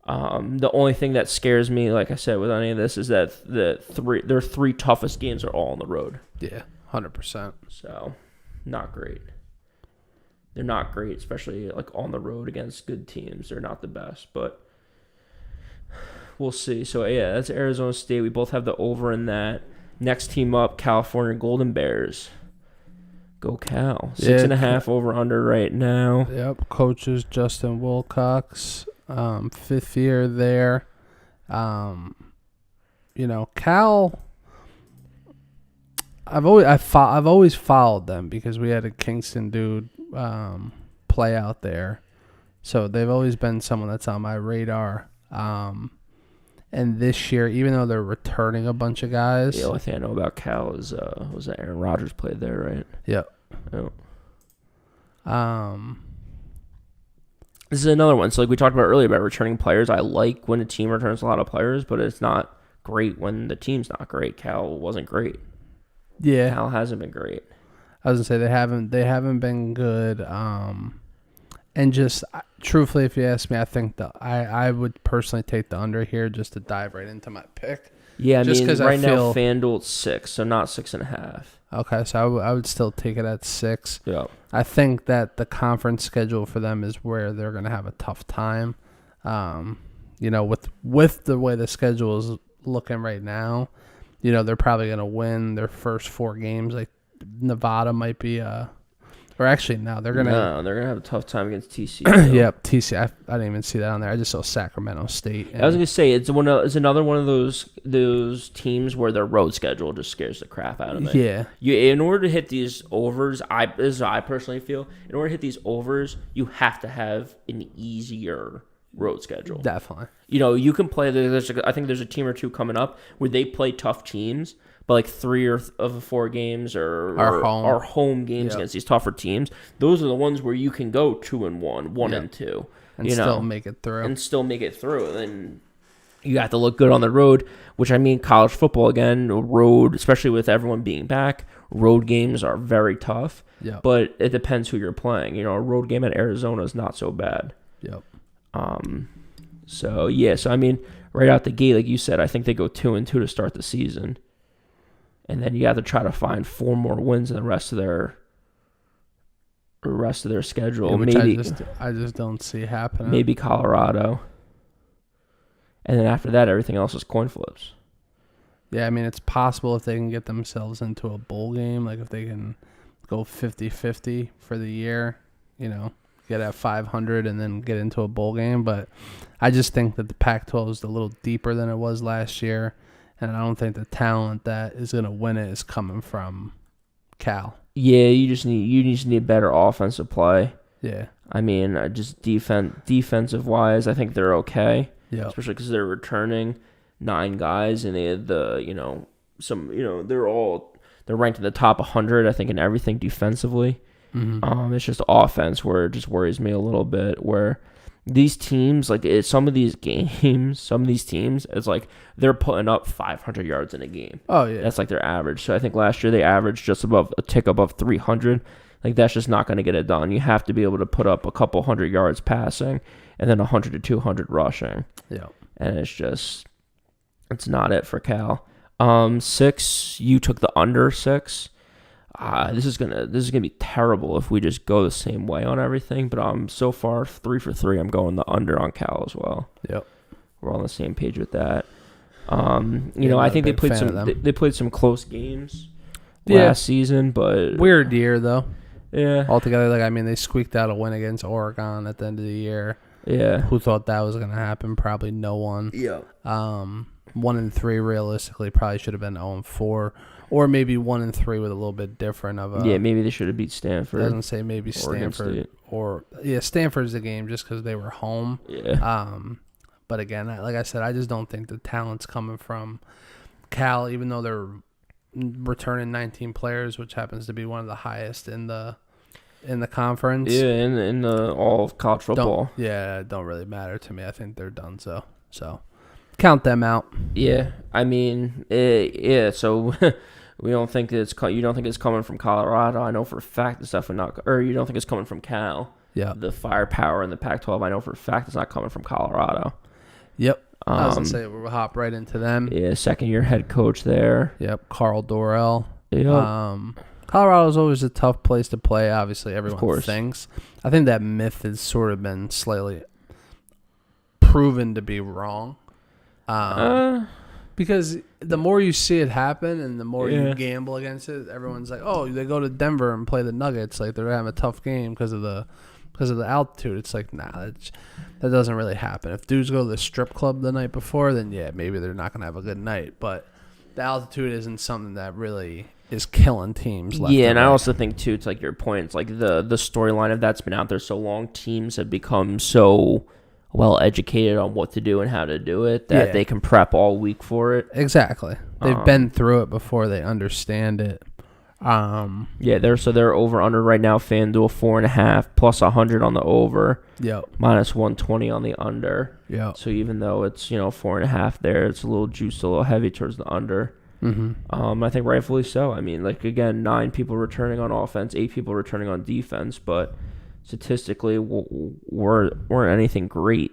the only thing that scares me, like I said, with any of this is that their 3 toughest games are all on the road. Yeah, 100%. So not great. They're not great, especially like on the road against good teams. They're not the best, but we'll see. So, yeah, that's Arizona State. We both have the over in that. Next team up, California Golden Bears. Go Cal. 6.5 over under right now. Yep. Coaches Justin Wilcox, 5th year there. Cal. I've always followed them because we had a Kingston dude play out there, so they've always been someone that's on my radar. And this year, even though they're returning a bunch of guys, the only thing I know about Cal is was that Aaron Rodgers played there, right? Yep. Oh. This is another one. So, like we talked about earlier about returning players, I like when a team returns a lot of players, but it's not great when the team's not great. Cal wasn't great. Yeah, Cal hasn't been great. I was gonna say they haven't been good. And just truthfully, if you ask me, I think I would personally take the under here just to dive right into my pick. Yeah, I mean, right now FanDuel it's 6, so not 6.5. Okay, so I would still take it at 6. Yeah, I think that the conference schedule for them is where they're gonna have a tough time. With the way the schedule is looking right now, they're probably gonna win their first 4 games. Like Nevada might be or actually, no, they're gonna have a tough time against TCU. Yep, TCU. I didn't even see that on there. I just saw Sacramento State. I was gonna say it's another one of those teams where their road schedule just scares the crap out of me. Yeah. In order to hit these overs, I personally feel, in order to hit these overs, you have to have an easier road schedule. Definitely. You can play. I think there's a team or two coming up where they play tough teams. But like 3 of the 4 games are home games against these tougher teams. Those are the ones where you can go 2-1, 1-2, and still make it through. And then you have to look good on the road. Which I mean, college football again, road, especially with everyone being back, road games are very tough. Yeah. But it depends who you're playing. A road game at Arizona is not so bad. Yep. So I mean, right out the gate, like you said, I think they go 2-2 to start the season. And then you have to try to find 4 more wins in the rest of their schedule. Yeah, which maybe I just don't see happening. Maybe Colorado. And then after that, everything else is coin flips. Yeah, I mean, it's possible if they can get themselves into a bowl game, like if they can go 50-50 for the year, get at 500 and then get into a bowl game. But I just think that the Pac-12 is a little deeper than it was last year. And I don't think the talent that is going to win it is coming from Cal. Yeah, you just need better offensive play. Yeah. I mean, just defensive wise, I think they're okay. Yeah. Especially because they're returning 9 guys, and they had they're ranked in the top 100, I think, in everything defensively. Mm-hmm. It's just offense where it just worries me a little bit. Where these teams, like some of these teams, it's like they're putting up 500 yards in a game. Oh yeah, That's like their average. So I think last year they averaged just above a tick above 300. Like that's just not going to get it done. You have to be able to put up a couple hundred yards passing and then 100 to 200 rushing. Yeah, and it's not it for Cal. 6, you took the under 6. This is gonna be terrible if we just go the same way on everything. But so far 3 for 3. I'm going the under on Cal as well. Yep, we're on the same page with that. I think they played some close games last season, but weird year though. Yeah, altogether, they squeaked out a win against Oregon at the end of the year. Yeah, who thought that was gonna happen? Probably no one. Yeah. 1-3 realistically probably should have been 0-4. Or maybe 1-3 with a little bit different of a. Yeah, maybe they should have beat Stanford. It doesn't say maybe Stanford Stanford's the game just because they were home. Yeah. But again, like I said, I just don't think the talent's coming from Cal, even though they're returning 19 players, which happens to be one of the highest in the conference. Yeah, in the all of college football. It don't really matter to me. I think they're done. So count them out. Yeah, I mean, So. You don't think it's coming from Colorado? I know for a fact it's definitely not. Or you don't think it's coming from Cal? Yeah. The firepower in the Pac-12, I know for a fact it's not coming from Colorado. Yep. I was gonna say we'll hop right into them. Yeah, second-year head coach there. Yep, Carl Dorrell. Yep. Colorado's always a tough place to play. Obviously, everyone thinks. I think that myth has sort of been slightly proven to be wrong. Because the more you see it happen and the more you gamble against it, everyone's like, "Oh, they go to Denver and play the Nuggets. Like they're having a tough game because of the altitude." It's like, nah, that doesn't really happen. If dudes go to the strip club the night before, then yeah, maybe they're not gonna have a good night. But the altitude isn't something that really is killing teams. Yeah, and I also think too, it's like your point. It's like the storyline of that's been out there so long. Teams have become so well educated on what to do and how to do it that they can prep all week for it. Exactly. They've been through it before. They understand it. They're over under right now. FanDuel 4.5 plus 100 on the over. Yep. Minus 120 on the under. Yeah. So even though it's 4.5 there, it's a little juiced, a little heavy towards the under. Mm-hmm. I think rightfully so. I mean, like again, 9 people returning on offense, 8 people returning on defense, but statistically weren't anything great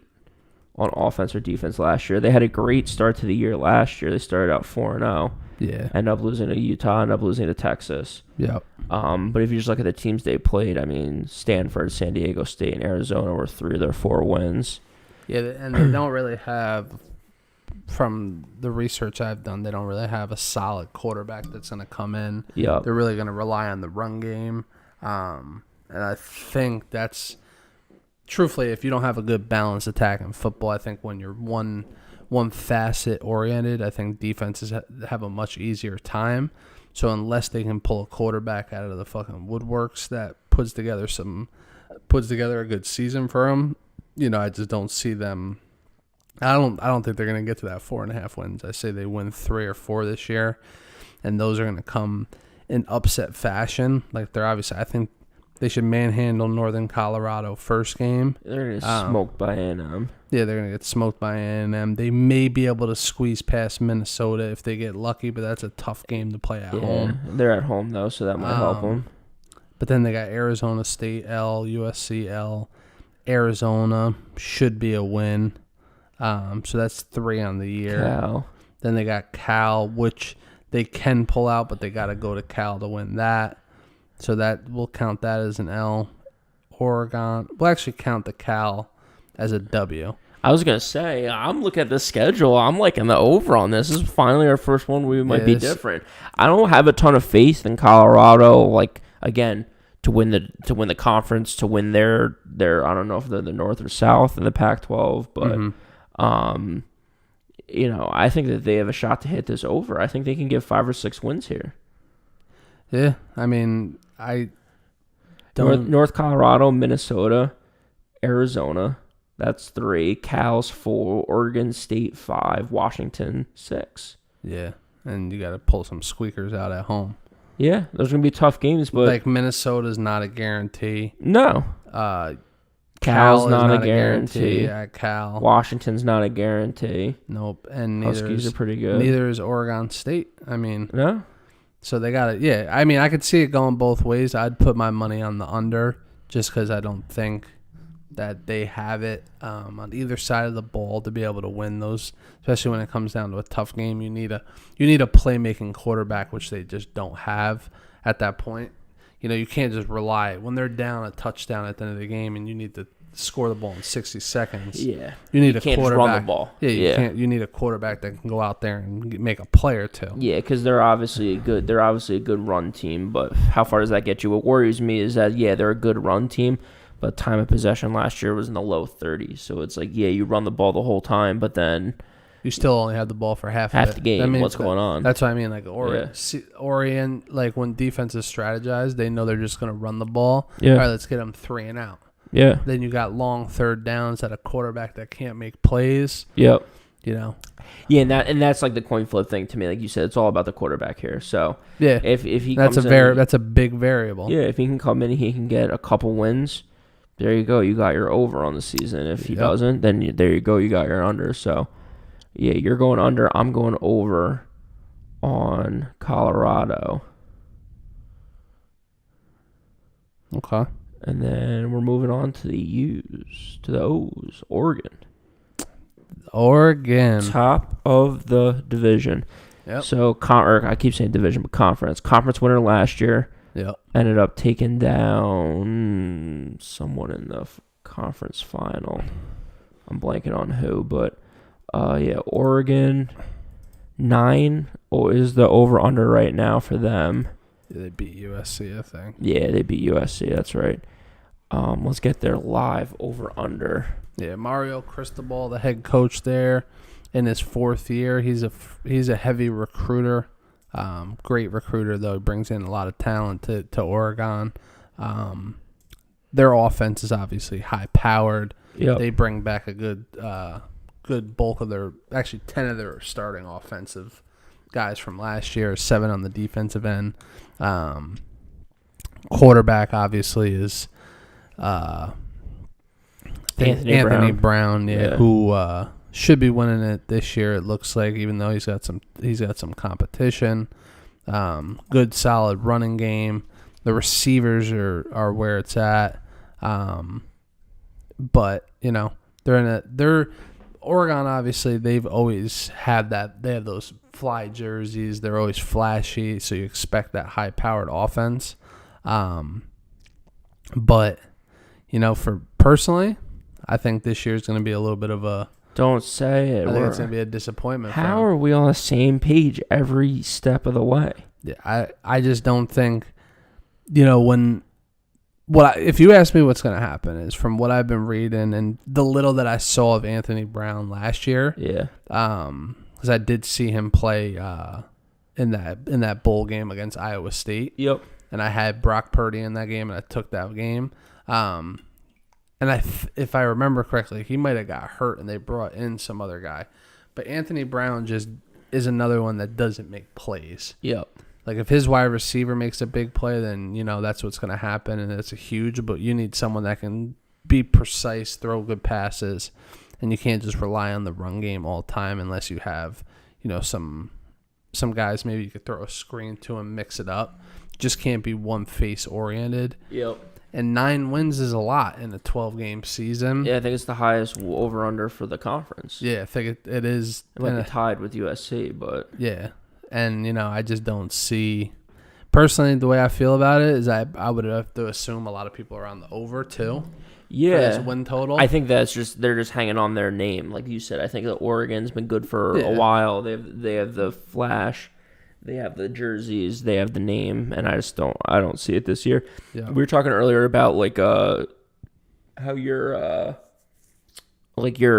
on offense or defense last year. They had a great start to the year last year. They started out 4-0. Yeah. End up losing to Utah, end up losing to Texas. Yep. But if you just look at the teams they played, I mean, Stanford, San Diego State, and Arizona were 3 of their 4 wins. Yeah, and they don't really have, from the research I've done, they don't really have a solid quarterback that's going to come in. Yep. They're really going to rely on the run game. And I think that's, truthfully, if you don't have a good balanced attack in football, I think when you're one facet oriented, I think defenses have a much easier time. So unless they can pull a quarterback out of the fucking woodworks that puts together a good season for them, I just don't see them. I don't think they're gonna get to that 4.5 wins. I say they win 3 or 4 this year, and those are gonna come in upset fashion. Like I think they should manhandle Northern Colorado first game. They're going to get smoked by A&M. Yeah, they're going to get smoked by A&M. They may be able to squeeze past Minnesota if they get lucky, but that's a tough game to play at home. They're at home, though, so that might help them. But then they got Arizona State L, USC L. Arizona should be a win. So that's 3 on the year. Cal. Then they got Cal, which they can pull out, but they got to go to Cal to win that. So that we'll count that as an L. Oregon. We'll actually count the Cal as a W. I was going to say, I'm looking at the schedule. I'm liking the over on this. This is finally our first one where we might be different. I don't have a ton of faith in Colorado, like, again, to win the conference, to win their I don't know if they're the North or South in the Pac-12, but I think that they have a shot to hit this over. I think they can get 5 or 6 wins here. Yeah, I mean, I don't. North Colorado, Minnesota, Arizona. That's 3. Cal's 4. Oregon State 5. Washington 6. Yeah, and you got to pull some squeakers out at home. Yeah, those are going to be tough games, but like Minnesota's not a guarantee. no. Cal Cal's is not a guarantee. Yeah, Cal. Washington's not a guarantee. Nope. And Huskies are pretty good. Neither is Oregon State. I mean, No? so they got it. Yeah, I mean, I could see it going both ways. I'd put my money on the under just because I don't think that they have it on either side of the ball to be able to win those, especially when it comes down to a tough game. You need a playmaking quarterback, which they just don't have at that point. You can't just rely when they're down a touchdown at the end of the game and you need to score the ball in 60 seconds. Yeah. You need a can't quarterback. Just run the ball. Yeah, you can't. You need a quarterback that can go out there and make a play or two. Yeah, because they're obviously a good run team, but how far does that get you? What worries me is that, they're a good run team, but time of possession last year was in the low 30s. So it's like, you run the ball the whole time, but then you still only have the ball for half the game. What's going on? That's what I mean. Like Oregon, like when defenses strategize, they know they're just going to run the ball. Yeah. All right, let's get them 3 and out. Yeah. Then you got long third downs at a quarterback that can't make plays. Yep. Yeah, and that's like the coin flip thing to me. Like you said, it's all about the quarterback here. So yeah, if he that's comes that's a big variable. Yeah, if he can come in, he can get a couple wins. There you go. You got your over on the season. If he doesn't, then there you go. You got your under. So yeah, you're going under. I'm going over on Colorado. Okay. And then we're moving on to the O's. Oregon. Top of the division. Yep. So, I keep saying division, but conference. Conference winner last year. Yep. Ended up taking down someone in the conference final. I'm blanking on who, but Oregon 9 is the over-under right now for them. Yeah, they beat USC, I think. Yeah, they beat USC. That's right. Let's get their live over-under. Yeah, Mario Cristobal, the head coach there, in his 4th year. He's a heavy recruiter. Great recruiter, though. He brings in a lot of talent to Oregon. Their offense is obviously high-powered. Yep. They bring back a good bulk of 10 of their starting offensive guys from last year, 7 on the defensive end. Quarterback obviously is Anthony Brown, who should be winning it this year. It looks like, even though he's got some competition. Good solid running game. The receivers are where it's at. But they're Oregon, obviously, they've always had that. They have those fly jerseys. They're always flashy, so you expect that high-powered offense. But, for personally, I think this year is going to be a little bit of a... Don't say it. I think it's going to be a disappointment. How are we on the same page every step of the way? Yeah, I just don't think, if you ask me what's going to happen is, from what I've been reading and the little that I saw of Anthony Brown last year, because I did see him play in that bowl game against Iowa State. Yep. And I had Brock Purdy in that game, and I took that game. And if I remember correctly, he might have got hurt, and they brought in some other guy. But Anthony Brown just is another one that doesn't make plays. Yep. Like, if his wide receiver makes a big play, then, that's what's going to happen, and it's a huge. But you need someone that can be precise, throw good passes, and you can't just rely on the run game all the time unless you have, some guys maybe you could throw a screen to and mix it up. Just can't be one face oriented. Yep. And 9 wins is a lot in a 12-game season. Yeah, I think it's the highest over/under for the conference. Yeah, I think it is. It might be tied with USC, but... Yeah, and, I just don't see... Personally, the way I feel about it is I would have to assume a lot of people are on the over, too. Yeah. For this win total. I think they're just hanging on their name. Like you said, I think that Oregon's been good for a while. They have the flash. They have the jerseys, they have the name, and I don't see it this year. Yeah. We were talking earlier about how your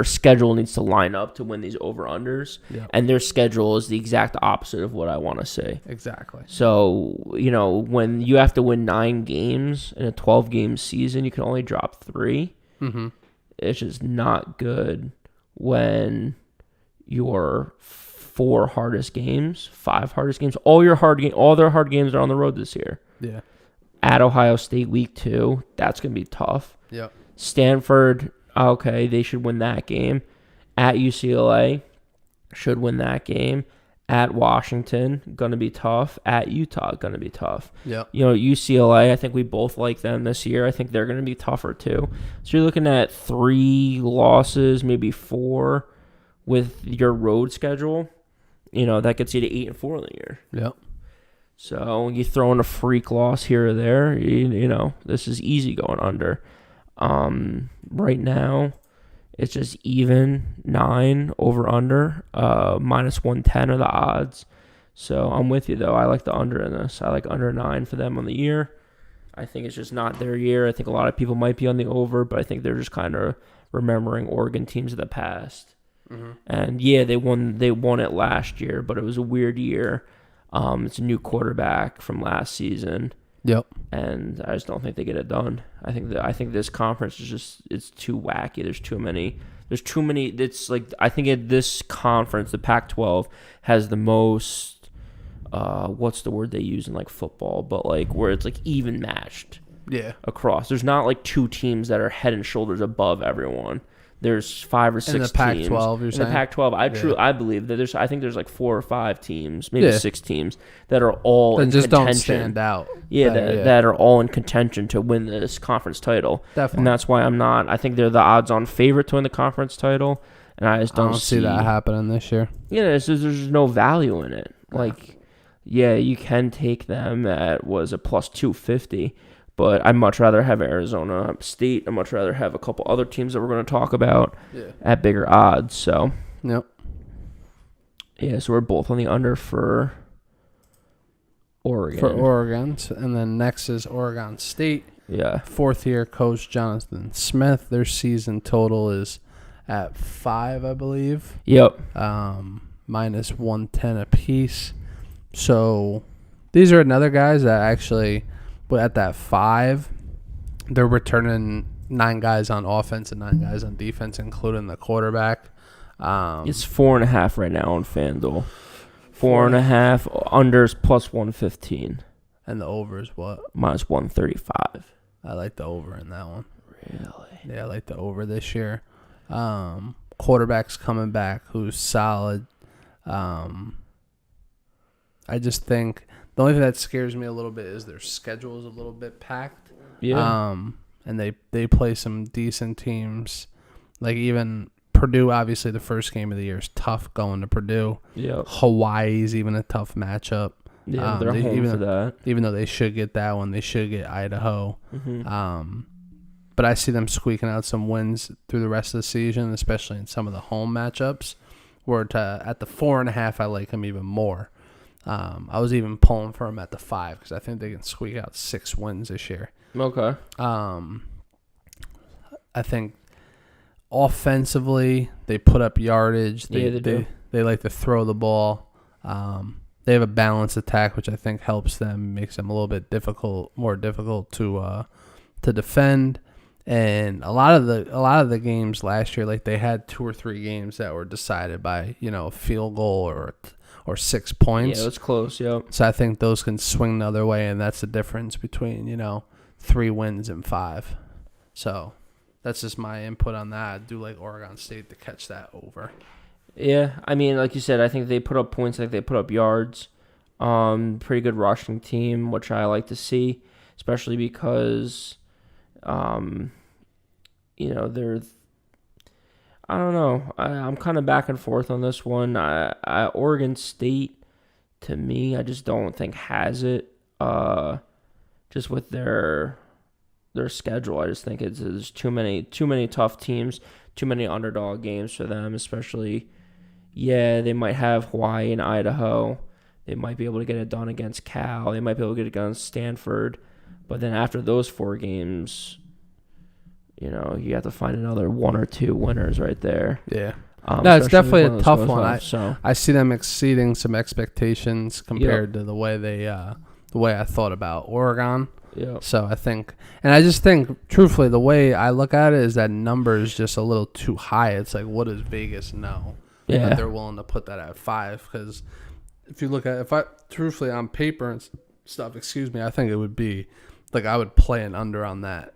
schedule needs to line up to win these over-unders, and their schedule is the exact opposite of what I want to see. Exactly. So, when you have to win 9 games in a 12-game season, you can only drop 3. Mm-hmm. It's just not good when you're 5 hardest games. All their hard games are on the road this year. Yeah. At Ohio State week 2, that's going to be tough. Yep. Stanford, okay, they should win that game. At UCLA, should win that game. At Washington, going to be tough. At Utah, going to be tough. Yep. UCLA, I think we both like them this year. I think they're going to be tougher too. So you're looking at 3 losses, maybe 4 with your road schedule. That gets you to 8-4 in the year. Yep. So you throw in a freak loss here or there, this is easy going under. Right now, it's just even 9 over under, minus 110 are the odds. So I'm with you though. I like the under in this. I like under 9 for them on the year. I think it's just not their year. I think a lot of people might be on the over, but I think they're just kind of remembering Oregon teams of the past. Mm-hmm. And yeah, they won it last year, but it was a weird year. It's a new quarterback from last season. Yep. And I just don't think they get it done. I think this conference is it's too wacky. There's too many. It's like I think this conference, the Pac-12, has the most. What's the word they use in like football? But like where it's like even matched. Yeah. Across. There's not like 2 teams that are head and shoulders above everyone. There's 5 or 6 teams. In the Pac-12, you're saying? In the Pac-12, I believe that I think there's like 4 or 5 teams, maybe 6 teams that are all in just contention. Don't stand out. Yeah, that are all in contention to win this conference title. Definitely. And that's why I think they're the odds-on favorite to win the conference title, and I just don't see that happening this year. Yeah, there's no value in it. Like, yeah, you can take them at a plus 250. But I'd much rather have Arizona State. I'd much rather have a couple other teams that we're going to talk about at bigger odds. So, yep. Yeah, so we're both on the under for Oregon. For Oregon. And then next is Oregon State. Yeah. 4th-year coach Jonathan Smith. Their season total is at 5, I believe. Yep. Minus 110 apiece. So these are another guys that actually... But at that 5, they're returning 9 guys on offense and 9 guys on defense, including the quarterback. It's 4.5 right now on FanDuel. 4.5 unders plus 115. And the over is what? Minus 135. I like the over in that one. Really? Yeah, I like the over this year. Quarterback's coming back, who's solid. I just think. The only thing that scares me a little bit is their schedule is a little bit packed. Yeah. And they play some decent teams. Like even Purdue, obviously the first game of the year is tough going to Purdue. Yeah. Hawaii's even a tough matchup. Yeah, they're home for that. Even though they should get that one, they should get Idaho. Mm-hmm. But I see them squeaking out some wins through the rest of the season, especially in some of the home matchups. Where at the 4.5, I like them even more. I was even pulling for them at the 5 because I think they can squeak out 6 wins this year. Okay. I think offensively they put up yardage. They do. They like to throw the ball. They have a balanced attack, which I think helps them, makes them a little bit more difficult to defend. And a lot of the games last year, like they had 2 or 3 games that were decided by a field goal or 6 points. Yeah, it was close, yep. So I think those can swing the other way, and that's the difference between, 3 wins and 5. So that's just my input on that. I do like Oregon State to catch that over. Yeah, I mean, like you said, I think they put up points, like they put up yards. Pretty good rushing team, which I like to see, especially because, they're... I don't know. I'm kind of back and forth on this one. Oregon State, to me, I just don't think has it. Just with their schedule, I just think there's too many tough teams, too many underdog games for them. Especially, they might have Hawaii and Idaho. They might be able to get it done against Cal. They might be able to get it done against Stanford. But then after those 4 games, you have to find another 1 or 2 winners right there. Yeah. No, it's definitely a tough one. So I see them exceeding some expectations compared to the way I thought about Oregon. Yeah. So I just think, truthfully, the way I look at it is that number is just a little too high. It's like, what does Vegas know? that they're willing to put that at 5. Because if you look at, truthfully on paper and stuff, I think it would be like I would play an under on that.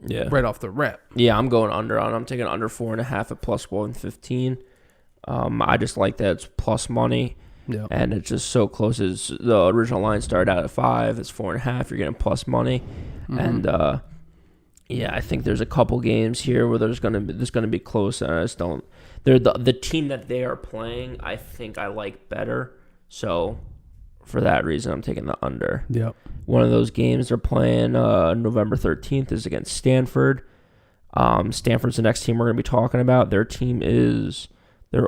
Yeah. Right off the rip. Yeah, I'm going under on. I'm taking under 4.5 at plus 115. I just like that it's plus money. Yeah. And it's just so close. As the original line started out at 5, it's 4.5. You're getting plus money. Mm-hmm. And I think there's a couple games here where there's gonna be close. And I just don't. They're the team that they are playing. I think I like better. So for that reason, I'm taking the under. Yep. One of those games they're playing November 13th is against Stanford. Stanford's the next team we're going to be talking about. Their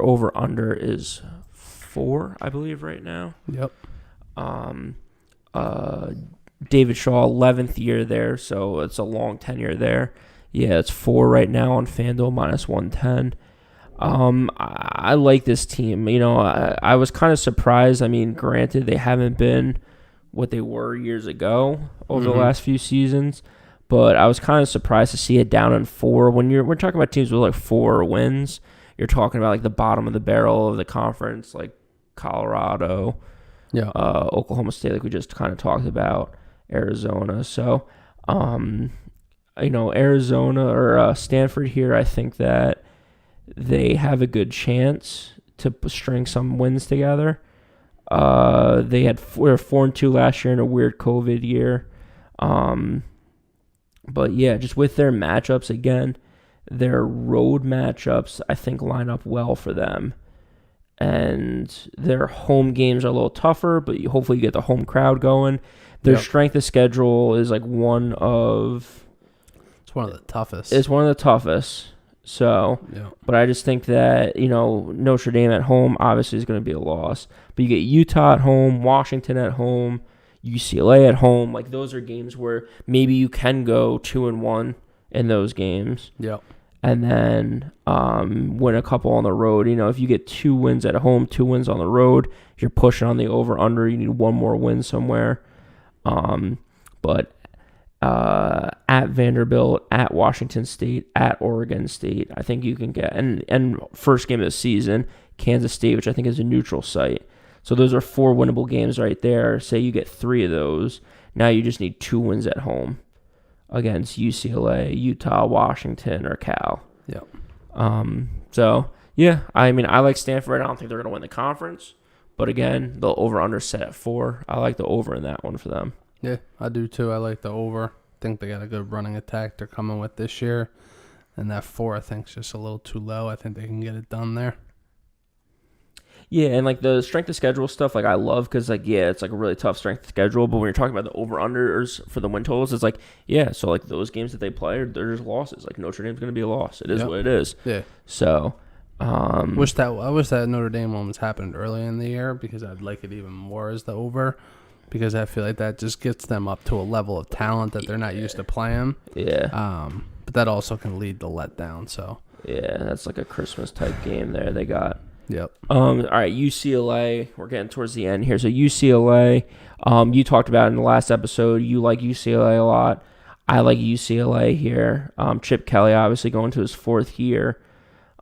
over-under is 4, I believe, right now. Yep. David Shaw, 11th year there, so it's a long tenure there. Yeah, it's 4 right now on FanDuel, minus 110. I like this team. I was kind of surprised. I mean, granted, they haven't been what they were years ago over the last few seasons, but I was kind of surprised to see it down in 4. When we're talking about teams with like 4 wins, you're talking about like the bottom of the barrel of the conference, like Colorado, Oklahoma State, like we just kind of talked about, Arizona. So, Arizona or Stanford here, I think that they have a good chance to string some wins together. They were 4-2 last year in a weird COVID year. But yeah, just with their matchups again, their road matchups I think line up well for them. And their home games are a little tougher, but hopefully you get the home crowd going. Their strength of schedule is like one of the toughest. It's one of the toughest. So, but I just think that, Notre Dame at home obviously is going to be a loss. But you get Utah at home, Washington at home, UCLA at home. Like, those are games where maybe you can go 2-1 in those games. Yep. And then win a couple on the road. If you get 2 wins at home, 2 wins on the road, you're pushing on the over-under. You need 1 more win somewhere. But at Vanderbilt, at Washington State, at Oregon State, I think you can get, and first game of the season, Kansas State, which I think is a neutral site. So those are 4 winnable games right there. Say you get 3 of those. Now you just need 2 wins at home against UCLA, Utah, Washington, or Cal. Yep. So, yeah, I mean, I like Stanford. I don't think they're going to win the conference. But again, the over-under set at 4. I like the over in that one for them. Yeah, I do too. I like the over. I think they got a good running attack they're coming with this year. And that 4, I think, is just a little too low. I think they can get it done there. Yeah, and like the strength of schedule stuff, like I love because it's like a really tough strength of schedule. But when you're talking about the over-unders for the win totals, it's like, so like those games that they play, they're just losses. Like Notre Dame's going to be a loss. It is what it is. Yeah. So, I wish that Notre Dame one was happened early in the year because I'd like it even more as the over. Because I feel like that just gets them up to a level of talent that they're not used to playing. Yeah. But that also can lead to letdown. So. Yeah, that's like a Christmas type game there they got. Yep. All right, UCLA. We're getting towards the end here. So UCLA, you talked about in the last episode, you like UCLA a lot. I like UCLA here. Chip Kelly obviously going to his 4th year.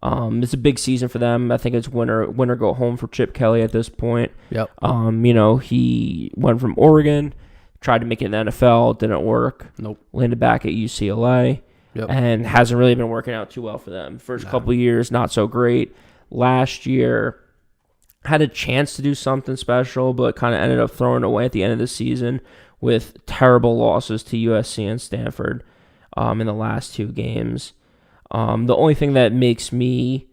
It's a big season for them. I think it's win or go home for Chip Kelly at this point. Yep. He went from Oregon, tried to make it in the NFL, didn't work. Nope. Landed back at UCLA. Yep. And hasn't really been working out too well for them. First couple of years, not so great. Last year, had a chance to do something special, but kind of ended up throwing away at the end of the season with terrible losses to USC and Stanford in the last 2 games. The only thing that makes me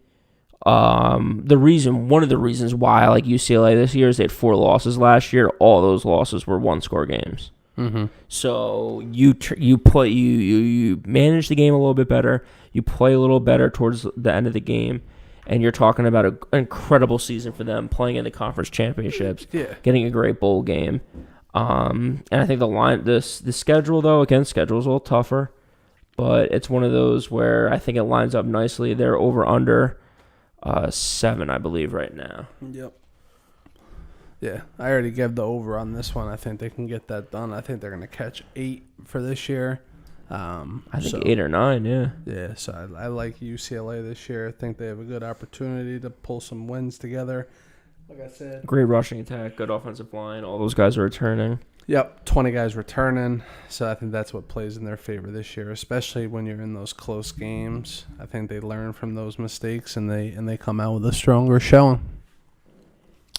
one of the reasons why I like UCLA this year is they had 4 losses last year. All those losses were 1-score games. Mm-hmm. So you manage the game a little bit better. You play a little better towards the end of the game, and you're talking about an incredible season for them, playing in the conference championships, getting a great bowl game. And I think the schedule though, again, schedule's a little tougher. But it's one of those where I think it lines up nicely. They're over under 7, I believe, right now. Yep. Yeah, I already gave the over on this one. I think they can get that done. I think they're going to catch 8 for this year. I think 8 or 9, yeah. Yeah, so I like UCLA this year. I think they have a good opportunity to pull some wins together. Like I said, Great rushing attack, good offensive line. All those guys are returning. Yep, 20 guys returning. So I think that's what plays in their favor this year, especially when you're in those close games. I think they learn from those mistakes and they come out with a stronger showing.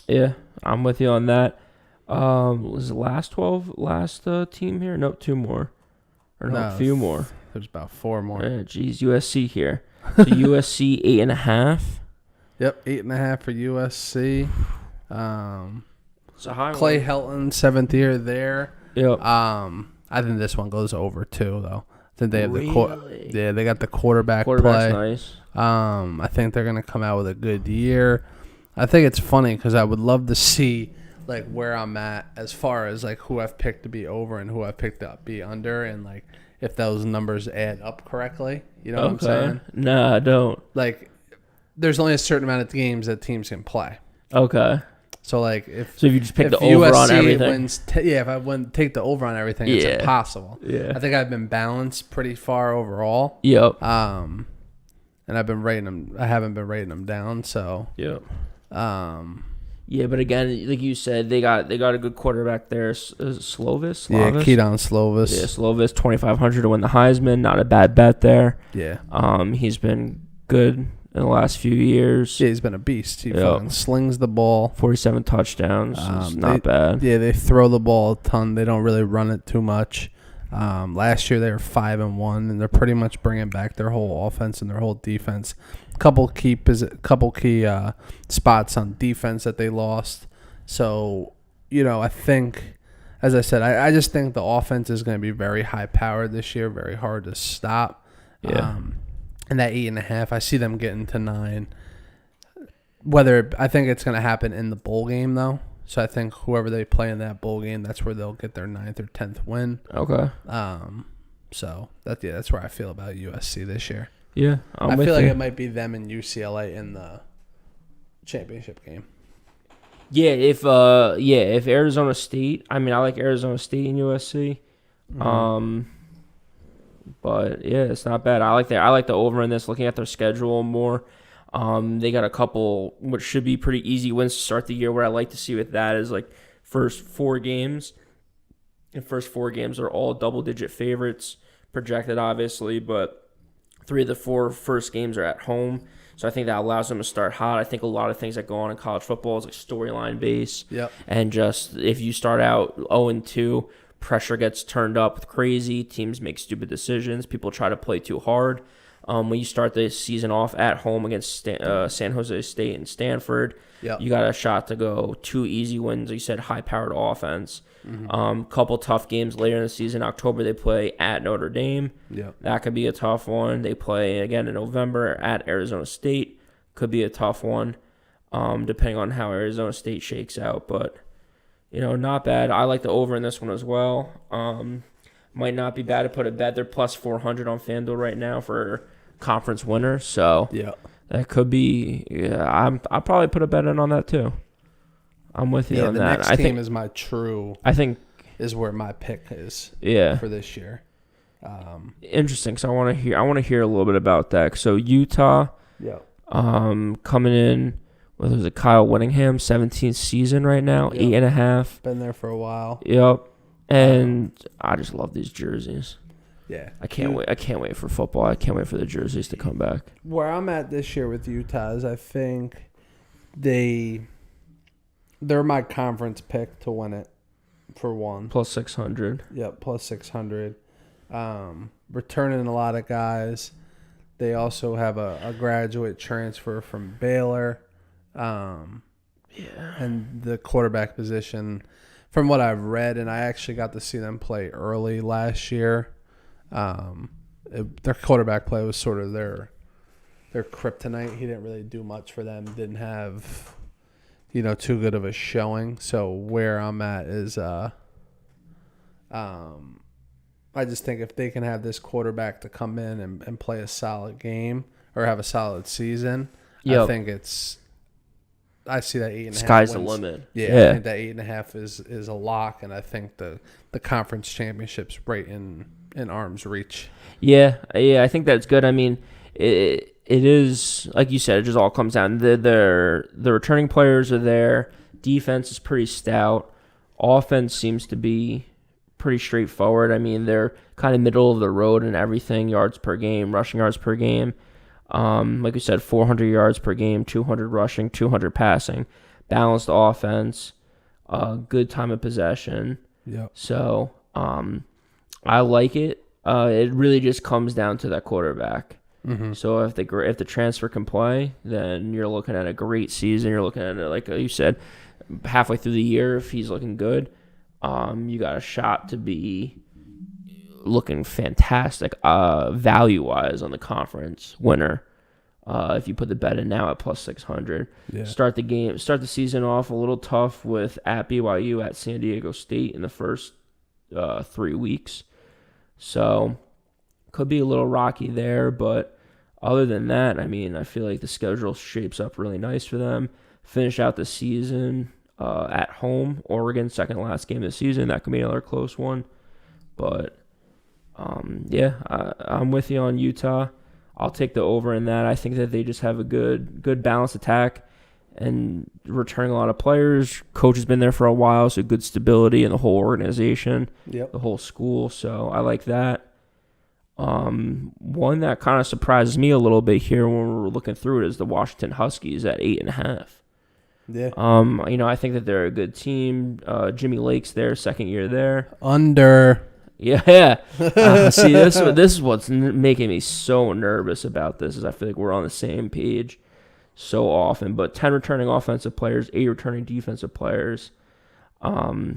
Yeah, I'm with you on that. Was the last team here? Nope, 2 more. Or no, a few more. There's about 4 more. Yeah, geez, USC here. So USC 8.5. Yep, 8.5 for USC. It's a high Clay one. Helton, 7th year there. Yep. I think this one goes over too, though. I think they have really? they got the quarterback Quarterback's play. nice. I think they're gonna come out with a good year. I think it's funny because I would love to see like where I'm at as far as like who I've picked to be over and who I've picked to be under, and like if those numbers add up correctly. You know what I'm saying? Nah, I don't. Like, there's only a certain amount of games that teams can play. Okay. So like if you just pick the USC over on everything, wins if I wouldn't take the over on everything, it's impossible. Yeah. I think I've been balanced pretty far overall. Yep. And I've been rating them. I haven't been rating them down. So. Yep. Yeah, but again, like you said, they got a good quarterback there. Slovis? Yeah, Keaton Slovis. Yeah, Slovis, 2,500 to win the Heisman. Not a bad bet there. Yeah. He's been good in the last few years. Yeah, he's been a beast. He fucking slings the ball. 47 touchdowns. Not bad. Yeah, they throw the ball a ton. They don't really run it too much. Last year they were 5-1, and they're pretty much bringing back their whole offense and their whole defense. Couple key spots on defense that they lost. So, I think, as I said, I just think the offense is going to be very high powered this year, very hard to stop. Yeah. And that 8.5, I see them getting to 9. I think it's going to happen in the bowl game though. So I think whoever they play in that bowl game, that's where they'll get their 9th or 10th win. Okay. So that's where I feel about USC this year. Yeah, I feel like it might be them and UCLA in the championship game. Yeah, if Arizona State, I like Arizona State and USC. Mm-hmm. But yeah, it's not bad. I like the over in this. Looking at their schedule more, they got a couple which should be pretty easy wins to start the year. What I like to see with that is like first 4 games. The first 4 games are all double-digit favorites projected, obviously, but 3 of the 4 first games are at home. So I think that allows them to start hot. I think a lot of things that go on in college football is like storyline based. Yep. And just if you start out 0-2, pressure gets turned up with crazy. Teams make stupid decisions. People try to play too hard. When you start the season off at home against San Jose State and Stanford, you got a shot to go 2 easy wins. Like you said, high-powered offense. Mm-hmm. Couple tough games later in the season. October, they play at Notre Dame. Yep. That could be a tough one. They play again in November at Arizona State. Could be a tough one, depending on how Arizona State shakes out. But, not bad. I like the over in this one as well. Might not be bad to put a bet. They're plus 400 on FanDuel right now for conference winner. So that could be. Yeah, I'll probably put a bet in on that too. I'm with you on that. Next team is my true. I think is where my pick is. Yeah. For this year. Interesting. So I want to hear a little bit about that. So Utah. Yeah. Coming in. Well, there's a Kyle Whittingham, 17th season right now, 8.5. Been there for a while. Yep. And I just love these jerseys. Yeah. I can't wait. I can't wait for football. I can't wait for the jerseys to come back. Where I'm at this year with Utah is I think they're my conference pick to win it for one. Plus 600. Yep, plus 600. Returning a lot of guys. They also have a graduate transfer from Baylor. And the quarterback position, from what I've read, and I actually got to see them play early last year, their quarterback play was sort of their kryptonite. He didn't really do much for them. Didn't have, too good of a showing. So where I'm at is, I just think if they can have this quarterback to come in and play a solid game or have a solid season, I think I see that 8.5. Sky's the limit. Yeah, I think that 8.5 is a lock, and I think the conference championship's right in in arm's reach. Yeah, I think that's good. I mean, it is, like you said, it just all comes down. The returning players are there. Defense is pretty stout. Offense seems to be pretty straightforward. I mean, they're kind of middle of the road in everything, yards per game, rushing yards per game. Like we said, 400 yards per game, 200 rushing, 200 passing. Balanced offense, good time of possession. Yeah. So I like it. It really just comes down to that quarterback. Mm-hmm. So if the transfer can play, then you're looking at a great season. You're looking at it, like you said, halfway through the year. If he's looking good, you got a shot to be looking fantastic value-wise on the conference winner. If you put the bet in now at plus 600. Yeah. Start the season off a little tough with at BYU, at San Diego State in the first 3 weeks. So could be a little rocky there, but other than that, I mean, I feel like the schedule shapes up really nice for them. Finish out the season at home, Oregon, second to last game of the season. That could be another close one. But, I'm with you on Utah. I'll take the over in that. I think that they just have a good balanced attack and returning a lot of players. Coach has been there for a while, so good stability in the whole organization, the whole school. So I like that. One that kind of surprises me a little bit here when we're looking through it is the Washington Huskies at 8.5. Yeah. I think that they're a good team. Jimmy Lake's there, second year there. Under. Yeah. See, this is what's making me so nervous about this, is I feel like we're on the same page so often. But 10 returning offensive players, 8 returning defensive players. I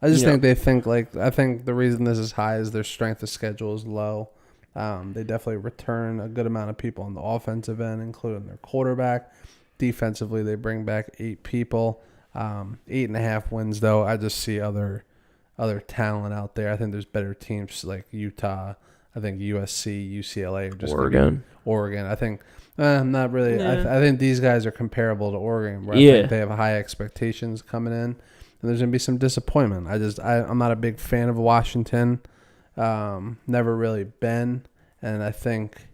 think I think the reason this is high is their strength of schedule is low. They definitely return a good amount of people on the offensive end, including their quarterback. Defensively, they bring back 8 people. 8.5 wins, though. I just see other talent out there. I think there's better teams like Utah. I think USC, UCLA, or just Oregon. I think not really. Yeah. I think these guys are comparable to Oregon, where I think they have high expectations coming in, and there's gonna be some disappointment. I'm not a big fan of Washington. Never really been, and I think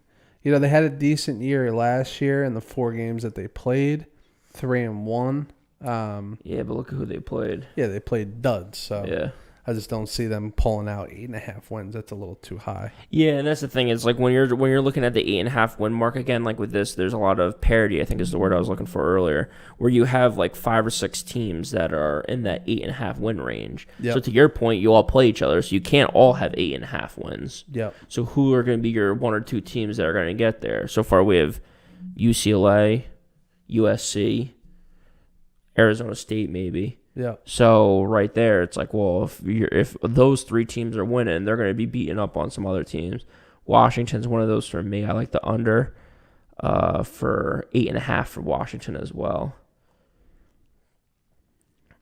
they had a decent year last year in the 4 games that they played, 3-1. But look at who they played. Yeah, they played duds. So yeah. I just don't see them pulling out 8.5 wins. That's a little too high. Yeah, and that's the thing. It's like when you're looking at the 8.5 win mark again, like with this, there's a lot of parity, I think is the word I was looking for earlier, where you have like 5 or 6 teams that are in that 8.5 win range. Yep. So to your point, you all play each other, so you can't all have 8.5 wins. Yep. So who are going to be your 1 or 2 teams that are going to get there? So far, we have UCLA, USC, Arizona State, maybe. Yeah. So right there, it's like, well, if those 3 teams are winning, they're going to be beating up on some other teams. Washington's one of those for me. I like the under for 8.5 for Washington as well.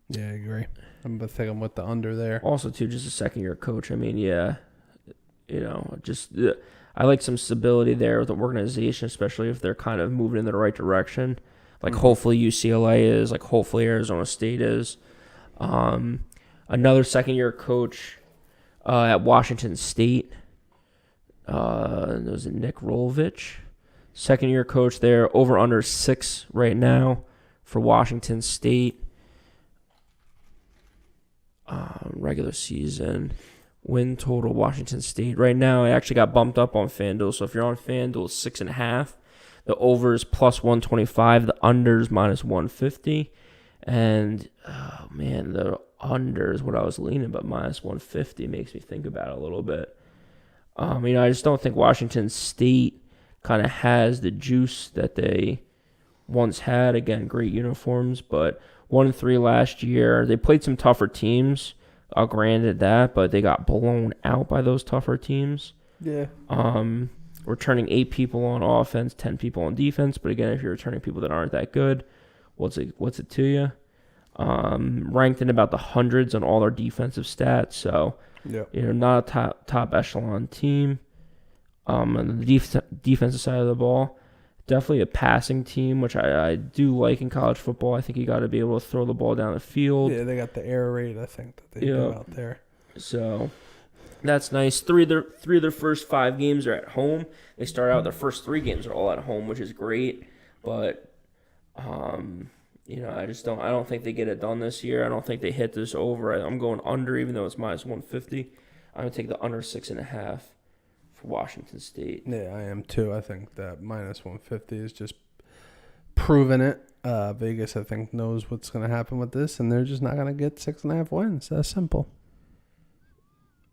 Yeah, I agree. I'm with the under there. Also, too, just a second-year coach. I mean, I like some stability there with the organization, especially if they're kind of moving in the right direction. Like, hopefully UCLA is, like, hopefully Arizona State is. Another second-year coach at Washington State. Was it Nick Rolovich? Second-year coach there. Over under 6 right now for Washington State. Regular season. Win total Washington State. Right now, it actually got bumped up on FanDuel. So if you're on FanDuel, it's 6.5. The over is plus 125. The under is minus 150. And, oh, man, the under is what I was leaning, but minus 150 makes me think about it a little bit. I just don't think Washington State kind of has the juice that they once had. Again, great uniforms, but 1-3 last year. They played some tougher teams. I'll granted that, but they got blown out by those tougher teams. Yeah. Returning 8 people on offense, 10 people on defense. But again, if you're returning people that aren't that good, what's it to you? Ranked in about the hundreds on all their defensive stats. So, not a top echelon team. On the defensive side of the ball, definitely a passing team, which I do like in college football. I think you got to be able to throw the ball down the field. Yeah, they got the air raid, I think, that they do out there. So, That's nice. Three of their first 5 games are at home. They start out their first 3 games are all at home, which is great. But I don't think they get it done this year. I don't think they hit this over. I'm going under, even though it's minus 150. I'm gonna take the under 6.5 for Washington State. Yeah, I am too. I think that minus 150 is just proving it. Vegas, I think, knows what's going to happen with this, and they're just not going to get 6.5 wins. That's simple.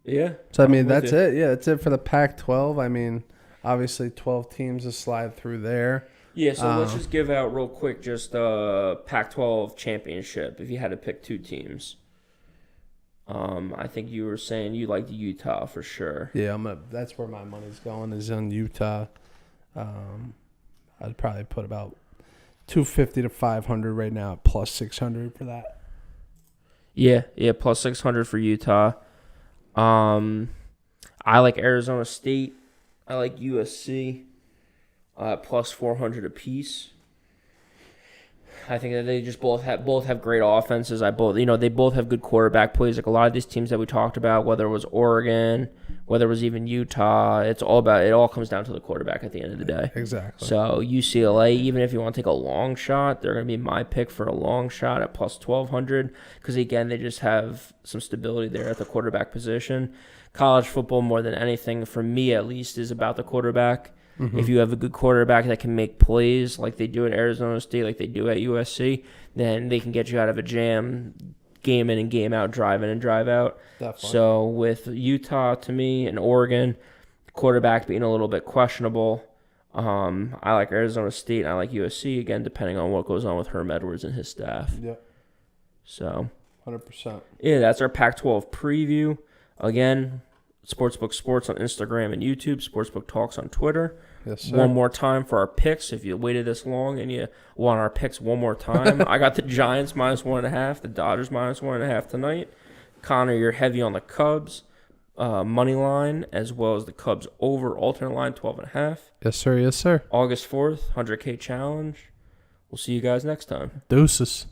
Yeah. So, I mean, that's it. Yeah, that's it for the Pac-12. I mean, obviously 12 teams to slide through there. Yeah, so let's just give out real quick just Pac-12 championship if you had to pick 2 teams. I think you were saying you liked Utah for sure. Yeah, that's where my money's going, is on Utah. I'd probably put about 250 to 500 right now, plus 600 for that. Yeah, plus 600 for Utah. I like Arizona State. I like USC. Plus 400 apiece. I think that they just both have great offenses. They both have good quarterback plays. Like a lot of these teams that we talked about, whether it was Oregon, whether it was even Utah, it all comes down to the quarterback at the end of the day. Exactly. So UCLA, even if you want to take a long shot, they're going to be my pick for a long shot at plus 1,200 because again they just have some stability there at the quarterback position. College football, more than anything, for me at least, is about the quarterback. Mm-hmm. If you have a good quarterback that can make plays like they do at Arizona State, like they do at USC, then they can get you out of a jam, game in and game out, drive in and drive out. Definitely. So with Utah, to me, and Oregon, quarterback being a little bit questionable, I like Arizona State and I like USC, again, depending on what goes on with Herm Edwards and his staff. Yep. So 100%. Yeah, that's our Pac-12 preview. Again, SportsBook Sports on Instagram and YouTube. SportsBook Talks on Twitter. Yes, sir. One more time for our picks. If you waited this long and you want our picks one more time, I got the Giants minus 1.5, the Dodgers minus 1.5 tonight. Connor, you're heavy on the Cubs money line as well as the Cubs over alternate line 12.5. Yes, sir. Yes, sir. August 4th, 100K challenge. We'll see you guys next time. Deuces.